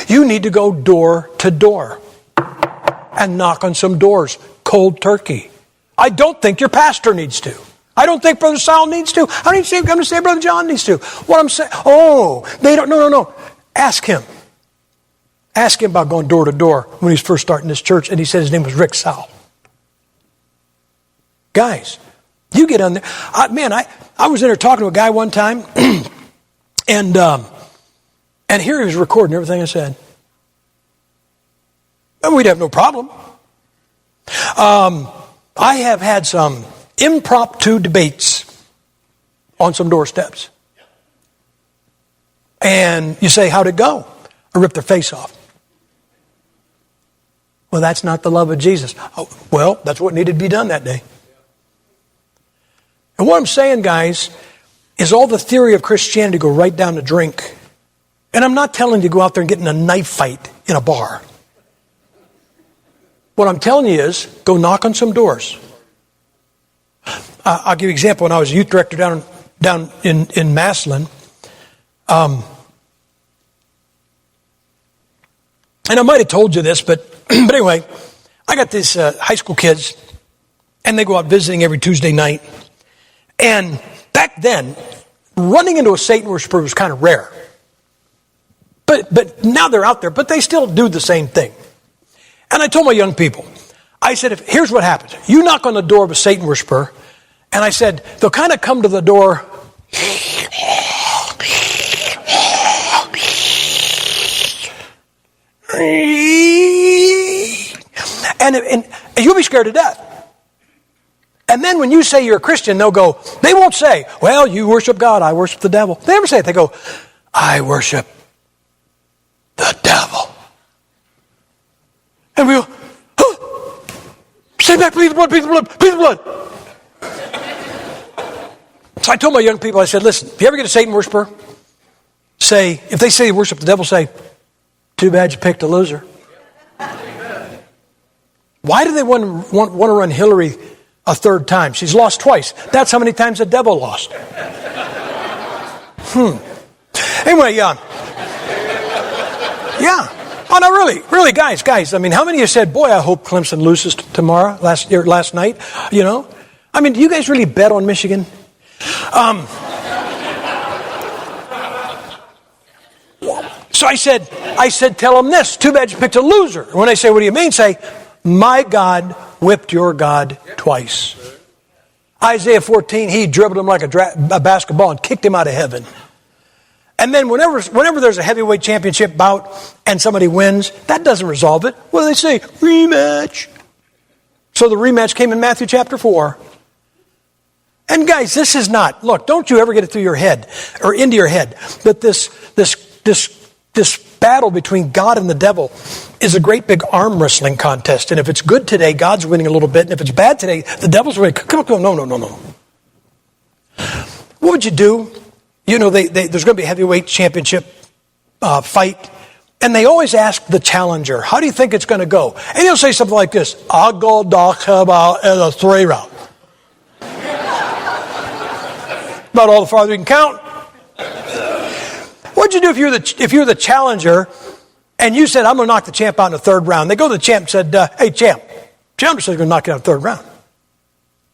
You need to go door to door and knock on some doors, cold turkey. I don't think your pastor needs to. I don't think Brother Sal needs to. I don't even come to say Brother John needs to. What I'm saying, they don't, no. Ask him. Ask him about going door to door when he was first starting this church, and he said his name was Rick Sal. Guys, you get on there. I was in there talking to a guy one time, and here he was recording everything I said. And we'd have no problem. I have had some impromptu debates on some doorsteps. And you say, how'd it go? I ripped their face off. Well, that's not the love of Jesus. Oh, well, that's what needed to be done that day. And what I'm saying, guys, is all the theory of Christianity go right down to drink. And I'm not telling you to go out there and get in a knife fight in a bar. What I'm telling you is, go knock on some doors. I'll give you an example. When I was a youth director down in Massillon, and I might have told you this, but anyway, I got these high school kids, and they go out visiting every Tuesday night. And back then, running into a Satan worshiper was kind of rare. But now they're out there, but they still do the same thing. And I told my young people, I said, here's what happens. You knock on the door of a Satan worshiper, and I said, they'll kind of come to the door. And you'll be scared to death. And then when you say you're a Christian, they won't say, well, you worship God, I worship the devil. They never say it. They go, I worship the devil. And we go, oh, say back, please the blood, please the blood, please the blood. So I told my young people, I said, listen, if you ever get a Satan worshiper, if they say you worship the devil, say, too bad you picked a loser. Why do they want to run Hillary a third time? She's lost twice. That's how many times the devil lost. Anyway, yeah. Oh, no, really, guys. I mean, how many of you said, boy, I hope Clemson loses tomorrow, last night? You know? I mean, do you guys really bet on Michigan? So I said, tell them this. Too bad you picked a loser. When they say, what do you mean? Say, my God whipped your God twice. Isaiah 14, he dribbled him like a basketball and kicked him out of heaven. And then whenever there's a heavyweight championship bout and somebody wins, that doesn't resolve it. What do they say? Rematch. So the rematch came in Matthew chapter 4. And guys, this is not, look, don't you ever get it through your head or into your head that this battle between God and the devil is a great big arm wrestling contest. And if it's good today, God's winning a little bit. And if it's bad today, the devil's winning. Come on, no. What would you do? You know, there's going to be a heavyweight championship fight. And they always ask the challenger, how do you think it's going to go? And he'll say something like this, I'll go dock about a 3-round. About all the farther you can count. What'd you do if you're the challenger and you said, I'm going to knock the champ out in the third round? They go to the champ and said, hey, champ. Champ says he's going to knock you out in the third round.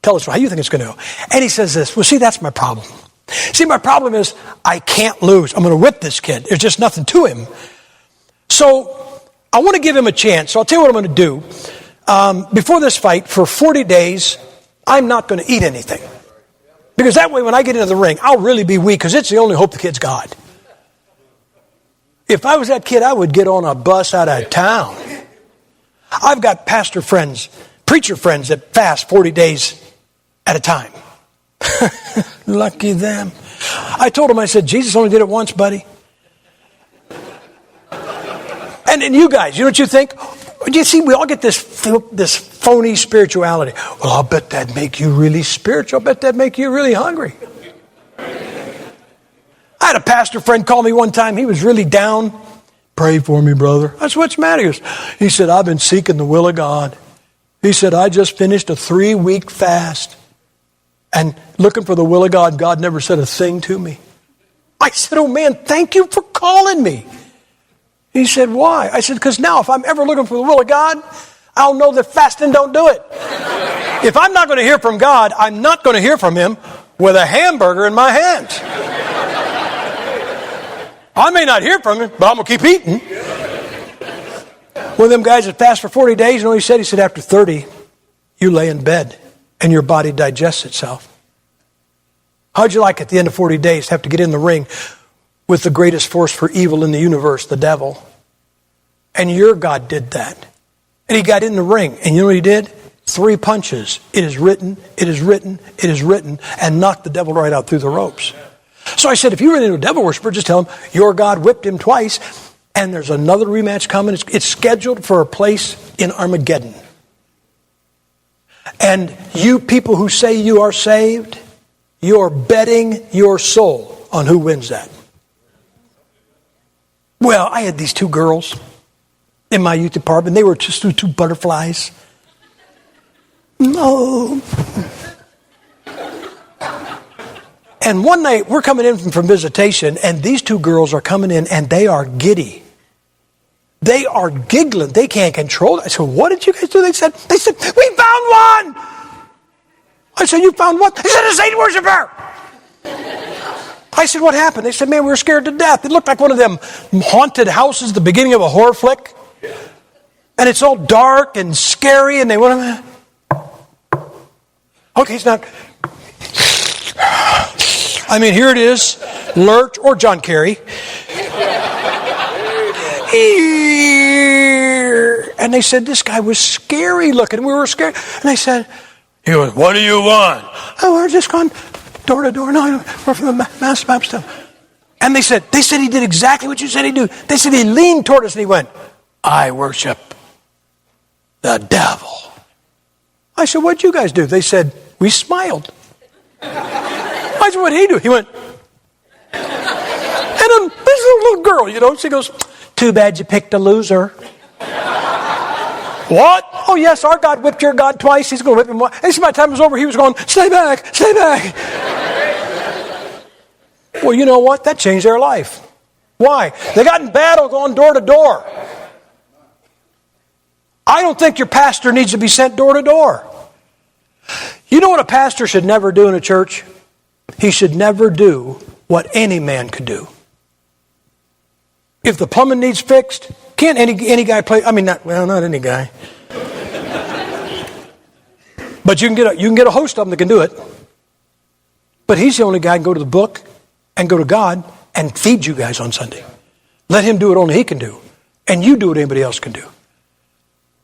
Tell us how you think it's going to go. And he says this, well, see, that's my problem. See, my problem is I can't lose. I'm going to whip this kid. There's just nothing to him. So I want to give him a chance. So I'll tell you what I'm going to do. Before this fight, for 40 days, I'm not going to eat anything. Because that way when I get into the ring, I'll really be weak because it's the only hope the kid's got. If I was that kid, I would get on a bus out of town. I've got pastor friends, preacher friends that fast 40 days at a time. Lucky them. I told him, I said, Jesus only did it once, buddy. And you guys, you know what you think? Do you see, we all get this phony spirituality. Well, I'll bet that'd make you really spiritual. I'll bet that'd make you really hungry. I had a pastor friend call me one time. He was really down. Pray for me, brother. I said, what's the matter? He said, I've been seeking the will of God. He said, I just finished a 3-week fast. and looking for the will of God. God never said a thing to me. I said, oh man, thank you for calling me. He said, why? I said, because now if I'm ever looking for the will of God, I'll know that fasting don't do it. If I'm not going to hear from God, I'm not going to hear from Him with a hamburger in my hands. I may not hear from Him, but I'm going to keep eating. One of them guys that fast for 40 days, you know what he said? He said, after 30, you lay in bed and your body digests itself. How'd you like at the end of 40 days to have to get in the ring with the greatest force for evil in the universe, the devil? And your God did that. And he got in the ring. And you know what he did? 3 punches. It is written, it is written, it is written, and knocked the devil right out through the ropes. So I said, if you run into a devil worshiper, just tell him your God whipped him twice, and there's another rematch coming. It's scheduled for a place in Armageddon. And you people who say you are saved, you're betting your soul on who wins that. Well, I had these 2 girls in my youth department. They were just 2 butterflies. No. And one night, we're coming in from visitation, and these 2 girls are coming in, and they are giddy. They are giggling. They can't control it. I said, what did you guys do? They said, we found one. I said, you found what? They said, a Satan worshiper. I said, what happened? They said, man, we were scared to death. It looked like one of them haunted houses at the beginning of a horror flick. And it's all dark and scary, and they went, okay, it's not. I mean, here it is, Lurch or John Kerry. And they said, this guy was scary looking. We were scared. And they said, he goes, what do you want? Oh, we're just going door to door. No, we're from the Mass Baptist. And they said he did exactly what you said he'd do. They said he leaned toward us and he went, I worship the devil. I said, what'd you guys do? They said, we smiled. I said, what'd he do? He went, and this little girl, you know, she goes, too bad you picked a loser. What? Oh, yes, our God whipped your God twice. He's going to whip him once. And by the time it was over, he was going, stay back, stay back. Well, you know what? That changed their life. Why? They got in battle going door to door. I don't think your pastor needs to be sent door to door. You know what a pastor should never do in a church? He should never do what any man could do. If the plumbing needs fixed, can't any guy play? I mean, not any guy. But you can get a host of them that can do it. But he's the only guy who can go to the book and go to God and feed you guys on Sunday. Let him do what only he can do. And you do what anybody else can do.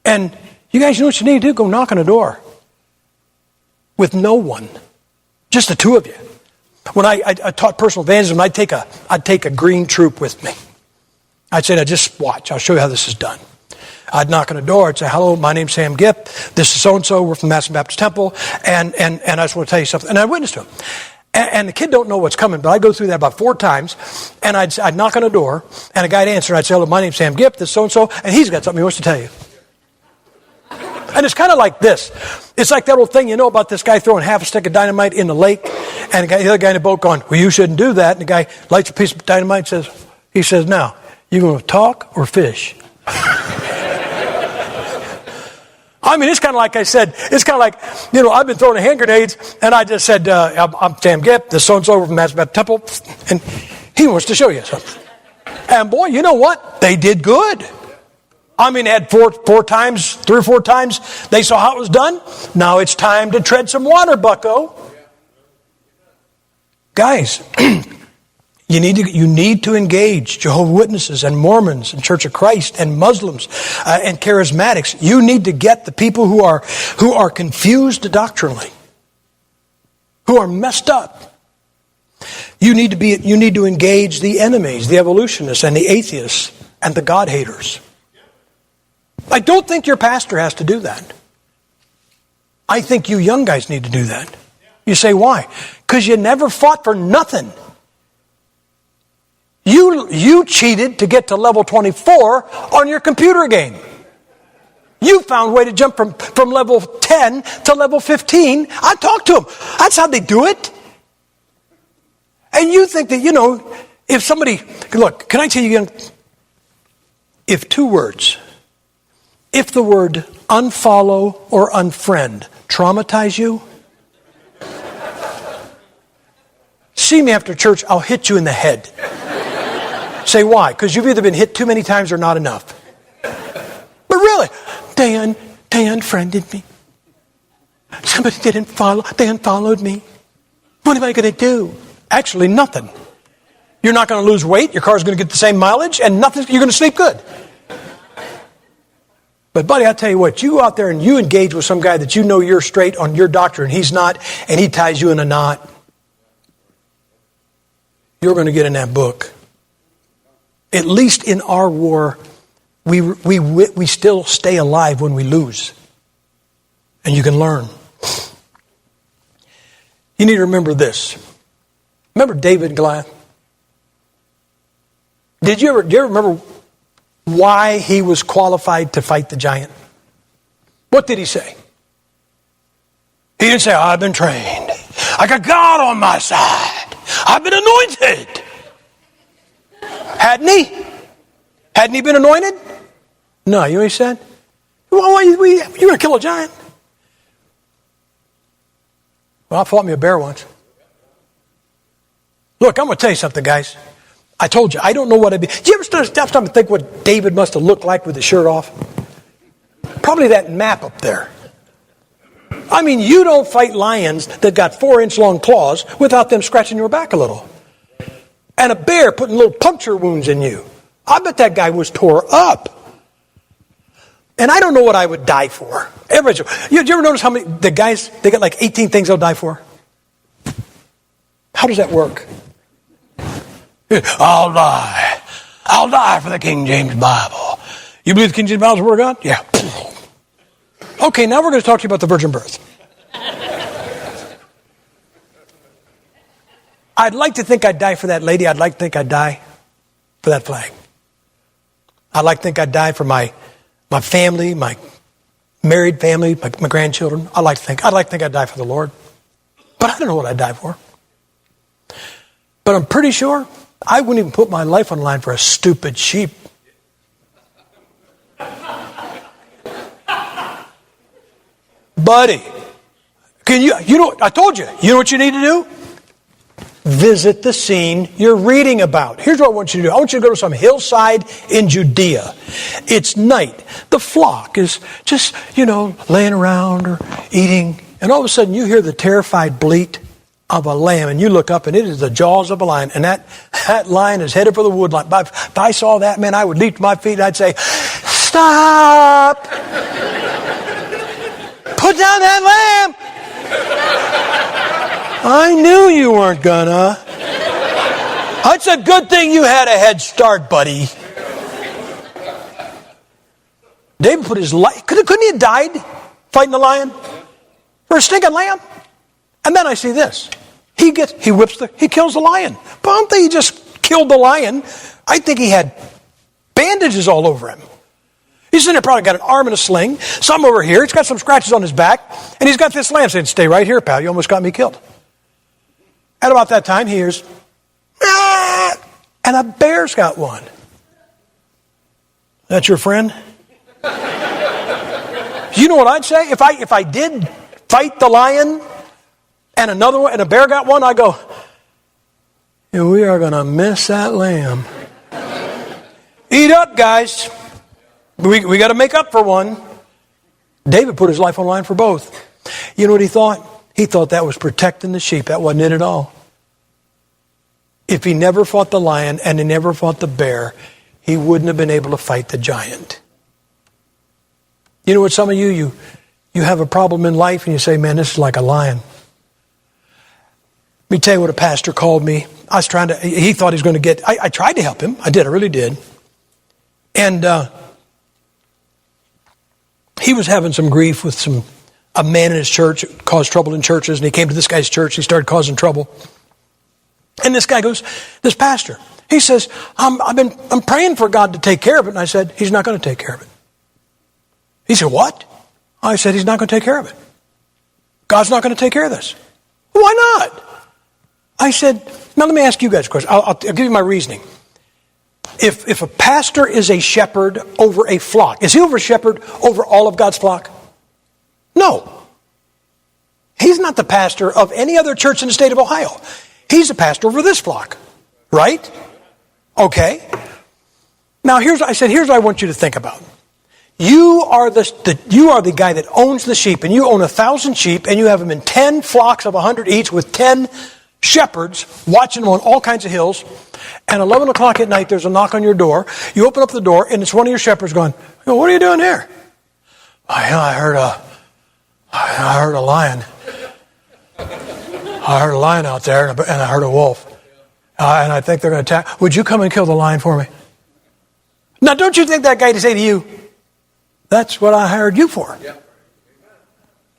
And you guys know what you need to do? Go knock on a door. With no one. Just the 2 of you. When I taught personal evangelism, I'd take a green troop with me. I'd say, now just watch. I'll show you how this is done. I'd knock on a door. I'd say, hello, my name's Sam Gipp. This is so-and-so. We're from the Mass Baptist Temple. And I just want to tell you something. And I witnessed to him. And the kid don't know what's coming, but I go through that about 4 times. And I'd knock on a door, and a guy'd answer. I'd say, hello, my name's Sam Gipp. This is so-and-so. And he's got something he wants to tell you. And it's kind of like this. It's like that old thing, you know, about this guy throwing half a stick of dynamite in the lake, and the other guy in the boat going, well, you shouldn't do that. And the guy lights a piece of dynamite and he says, now, you going to talk or fish? I mean, it's kind of like I said, it's kind of like, you know, I've been throwing hand grenades, and I just said, I'm Sam Gipp, the so-and-so from the Mass Baptist Temple, and he wants to show you something. And boy, you know what? They did good. I mean, they had 3 or 4 times, they saw how it was done. Now it's time to tread some water, bucko. Guys, you need to engage Jehovah's Witnesses and Mormons and Church of Christ and Muslims and charismatics. You need to get the people who are confused doctrinally, who are messed up. You need to engage the enemies, the evolutionists and the atheists and the God haters. I don't think your pastor has to do that. I think you young guys need to do that. You say, why? Because you never fought for nothing. You cheated to get to level 24 on your computer game. You found a way to jump from level 10 to level 15. I talked to them. That's how they do it. And you think that, if somebody, look, can I tell you again? If the word unfollow or unfriend traumatize you, see me after church, I'll hit you in the head. Say why? Because you've either been hit too many times or not enough. But really, they unfriended me. Somebody they unfollowed me. What am I going to do? Actually, nothing. You're not going to lose weight. Your car's going to get the same mileage, and you're going to sleep good. But buddy, I tell you what, you go out there and you engage with some guy that you know you're straight on your doctrine, he's not, and he ties you in a knot. You're going to get in that book. At least in our war, we still stay alive when we lose. And you can learn. You need to remember this. Remember David and Goliath? Do you ever remember why he was qualified to fight the giant? What did he say? He didn't say, I've been trained. I got God on my side. I've been anointed. Hadn't he? Hadn't he been anointed? No, you know what he said? Well, you're going to kill a giant. Well, I fought me a bear once. Look, I'm going to tell you something, guys. I told you, I don't know what I'd be. Did you ever stop and think what David must have looked like with his shirt off? Probably that map up there. I mean, you don't fight lions that got 4-inch long claws without them scratching your back a little. And a bear putting little puncture wounds in you. I bet that guy was tore up. And I don't know what I would die for. Everybody, you ever notice how many, the guys, they got like 18 things they'll die for? How does that work? I'll die. I'll die for the King James Bible. You believe the King James Bible is the Word of God? Yeah. Okay, now we're going to talk to you about the virgin birth. I'd like to think I'd die for that lady. I'd like to think I'd die for that flag. I'd like to think I'd die for my family, my married family, my grandchildren. I'd like to think I'd die for the Lord. But I don't know what I'd die for. But I'm pretty sure I wouldn't even put my life on the line for a stupid sheep. Buddy, I told you know what you need to do? Visit the scene you're reading about. Here's what I want you to do. I want you to go to some hillside in Judea. It's night. The flock is just, laying around or eating. And all of a sudden you hear the terrified bleat of a lamb. And you look up and it is the jaws of a lion. And that lion is headed for the woodline. If I saw that, man, I would leap to my feet and I'd say, stop! Put down that lamb! I knew you weren't gonna. It's a good thing you had a head start, buddy. David put his life. Couldn't he have died fighting the lion for a stinking lamb? And then I see this. He kills the lion. But I don't think he just killed the lion. I think he had bandages all over him. He's in there, probably got an arm in a sling. Some over here. He's got some scratches on his back. And he's got this lamb saying, stay right here, pal. You almost got me killed. At about that time, he hears, ah! And a bear's got one. That's your friend? You know what I'd say? If I did fight the lion and another one, and a bear got one, I go, we are going to miss that lamb. Eat up, guys. We got to make up for one. David put his life on the line for both. You know what he thought? He thought that was protecting the sheep. That wasn't it at all. If he never fought the lion and he never fought the bear, he wouldn't have been able to fight the giant. You know what, some of you have a problem in life and you say, man, this is like a lion. Let me tell you what a pastor called me. He thought he was going to I tried to help him. I really did. And he was having some grief with a man in his church. It caused trouble in churches, and he came to this guy's church. He started causing trouble. And this guy goes, this pastor, he says, I'm praying for God to take care of it. And I said, he's not going to take care of it. He said, what? I said, he's not going to take care of it. God's not going to take care of this. Why not? I said, now let me ask you guys a question. I'll give you my reasoning. If a pastor is a shepherd over a flock, is he over a shepherd over all of God's flock? No. He's not the pastor of any other church in the state of Ohio. He's a pastor over this flock. Right? Okay. Now here's what I want you to think about. You are the guy that owns the sheep, and you own 1,000 sheep, and you have them in 10 flocks of 100 each with 10 shepherds watching them on all kinds of hills. And 11 o'clock at night, there's a knock on your door. You open up the door, and it's one of your shepherds going, what are you doing here? I heard a lion. I heard a lion out there, and I heard a wolf. And I think they're going to attack. Would you come and kill the lion for me? Now, don't you think that guy to say to you, that's what I hired you for?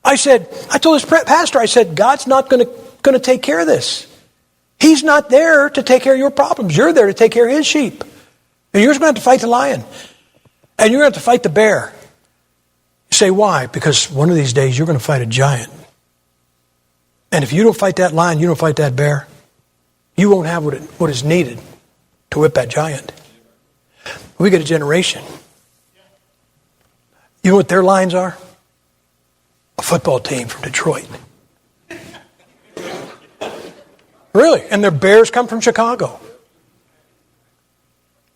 I told this pastor, I said, God's not going to take care of this. He's not there to take care of your problems. You're there to take care of his sheep. And you're going to have to fight the lion. And you're going to have to fight the bear. You say, why? Because one of these days you're going to fight a giant. And if you don't fight that lion, you don't fight that bear, you won't have what is needed to whip that giant. We get a generation. You know what their lines are? A football team from Detroit. Really? And their bears come from Chicago.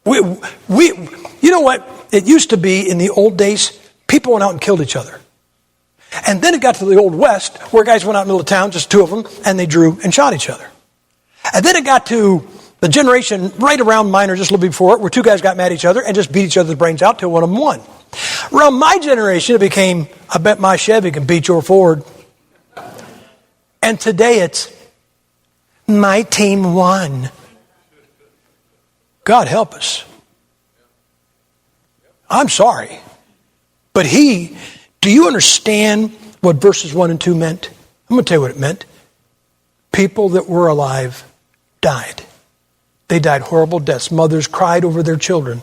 You know what? It used to be in the old days, people went out and killed each other. And then it got to the Old West, where guys went out in the middle of town, just two of them, and they drew and shot each other. And then it got to the generation right around mine or just a little bit before it, where two guys got mad at each other and just beat each other's brains out till one of them won. Around my generation, it became, I bet my Chevy can beat your Ford. And today it's, my team won. God help us. I'm sorry. But do you understand what verses 1 and 2 meant? I'm going to tell you what it meant. People that were alive died. They died horrible deaths. Mothers cried over their children.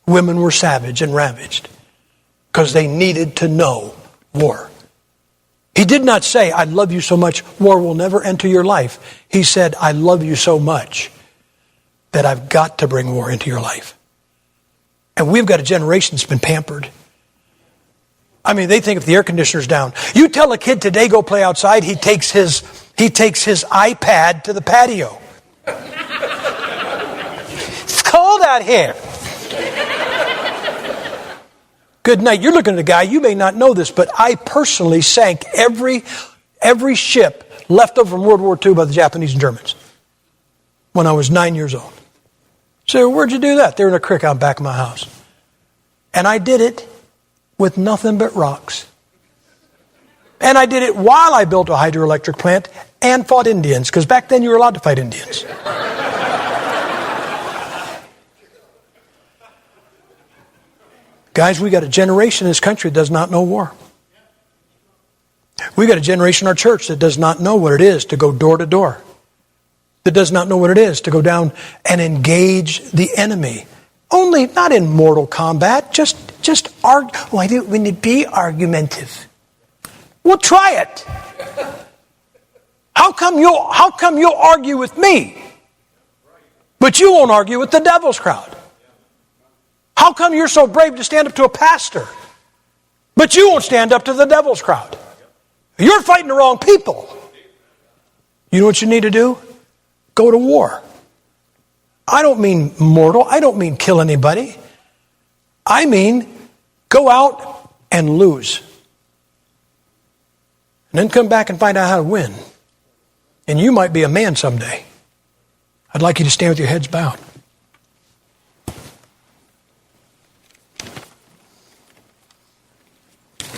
Women were savage and ravaged because they needed to know war. He did not say, I love you so much, war will never enter your life. He said, I love you so much that I've got to bring war into your life. And we've got a generation that's been pampered. I mean, they think if the air conditioner's down, you tell a kid today go play outside, he takes his iPad to the patio. It's cold out here. Good night. You're looking at a guy, you may not know this, but I personally sank every ship left over from World War II by the Japanese and Germans when I was 9 years old. So where'd you do that? They're in a creek out back of my house. And I did it with nothing but rocks. And I did it while I built a hydroelectric plant and fought Indians, because back then you were allowed to fight Indians. Guys, we got a generation in this country that does not know war. We got a generation in our church that does not know what it is to go door to door. That does not know what it is to go down and engage the enemy. Only not in mortal combat, just argue. Why do we need to be argumentative? Well, try it. How come you'll argue with me, but you won't argue with the devil's crowd? How come you're so brave to stand up to a pastor, but you won't stand up to the devil's crowd? You're fighting the wrong people. You know what you need to do? Go to war. I don't mean mortal. I don't mean kill anybody. I mean go out and lose. And then come back and find out how to win. And you might be a man someday. I'd like you to stand with your heads bowed.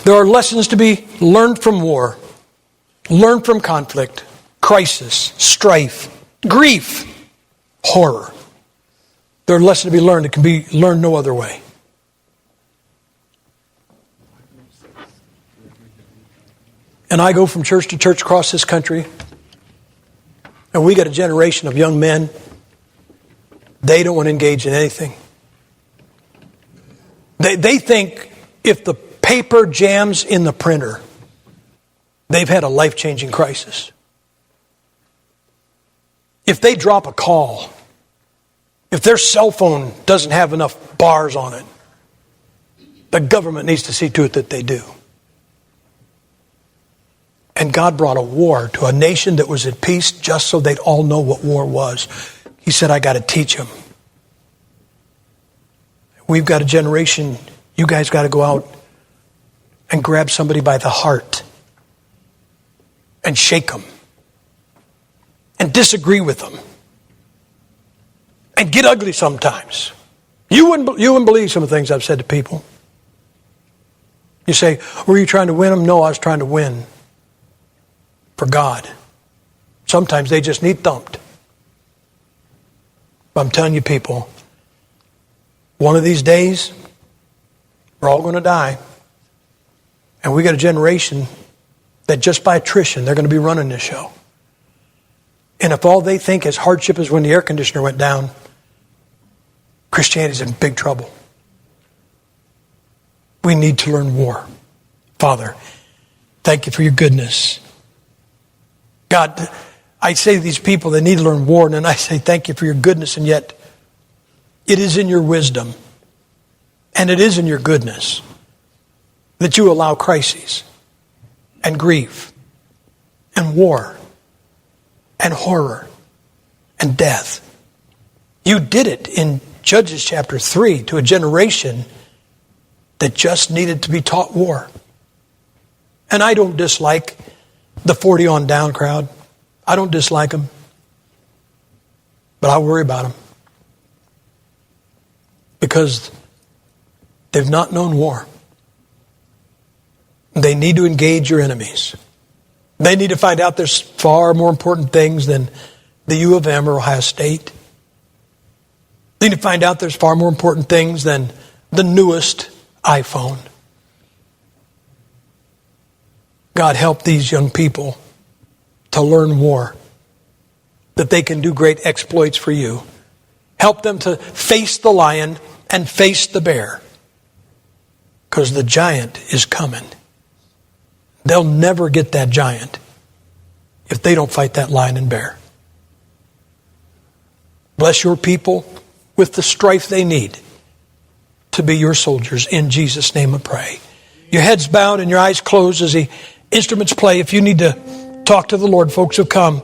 There are lessons to be learned from war, learned from conflict, crisis, strife, grief, horror. There are lessons to be learned that can be learned no other way. And I go from church to church across this country, and we got a generation of young men. They don't want to engage in anything. They think if the paper jams in the printer, they've had a life-changing crisis. If they drop a call, if their cell phone doesn't have enough bars on it, the government needs to see to it that they do. And God brought a war to a nation that was at peace just so they'd all know what war was. He said, I got to teach them. We've got a generation, you guys got to go out and grab somebody by the heart and shake them and disagree with them and get ugly sometimes. You wouldn't believe some of the things I've said to people. You say, were you trying to win them? No, I was trying to win for God. Sometimes they just need thumped. But I'm telling you people, one of these days, we're all going to die. And we got a generation that just by attrition, they're going to be running this show. And if all they think is hardship is when the air conditioner went down, Christianity's in big trouble. We need to learn war. Father, thank you for your goodness. God, I say to these people, they need to learn war, and then I say thank you for your goodness, and yet it is in your wisdom, and it is in your goodness that you allow crises and grief and war and horror and death. You did it in Judges chapter 3 to a generation that just needed to be taught war. And I don't dislike the 40 on down crowd. I don't dislike them. But I worry about them. Because they've not known war. They need to engage your enemies. They need to find out there's far more important things than the U of M or Ohio State. They need to find out there's far more important things than the newest iPhone. God, help these young people to learn war, that they can do great exploits for you. Help them to face the lion and face the bear, because the giant is coming. They'll never get that giant if they don't fight that lion and bear. Bless your people with the strife they need to be your soldiers. In Jesus' name I pray. Your heads bowed and your eyes closed as the instruments play. If you need to talk to the Lord, folks have come.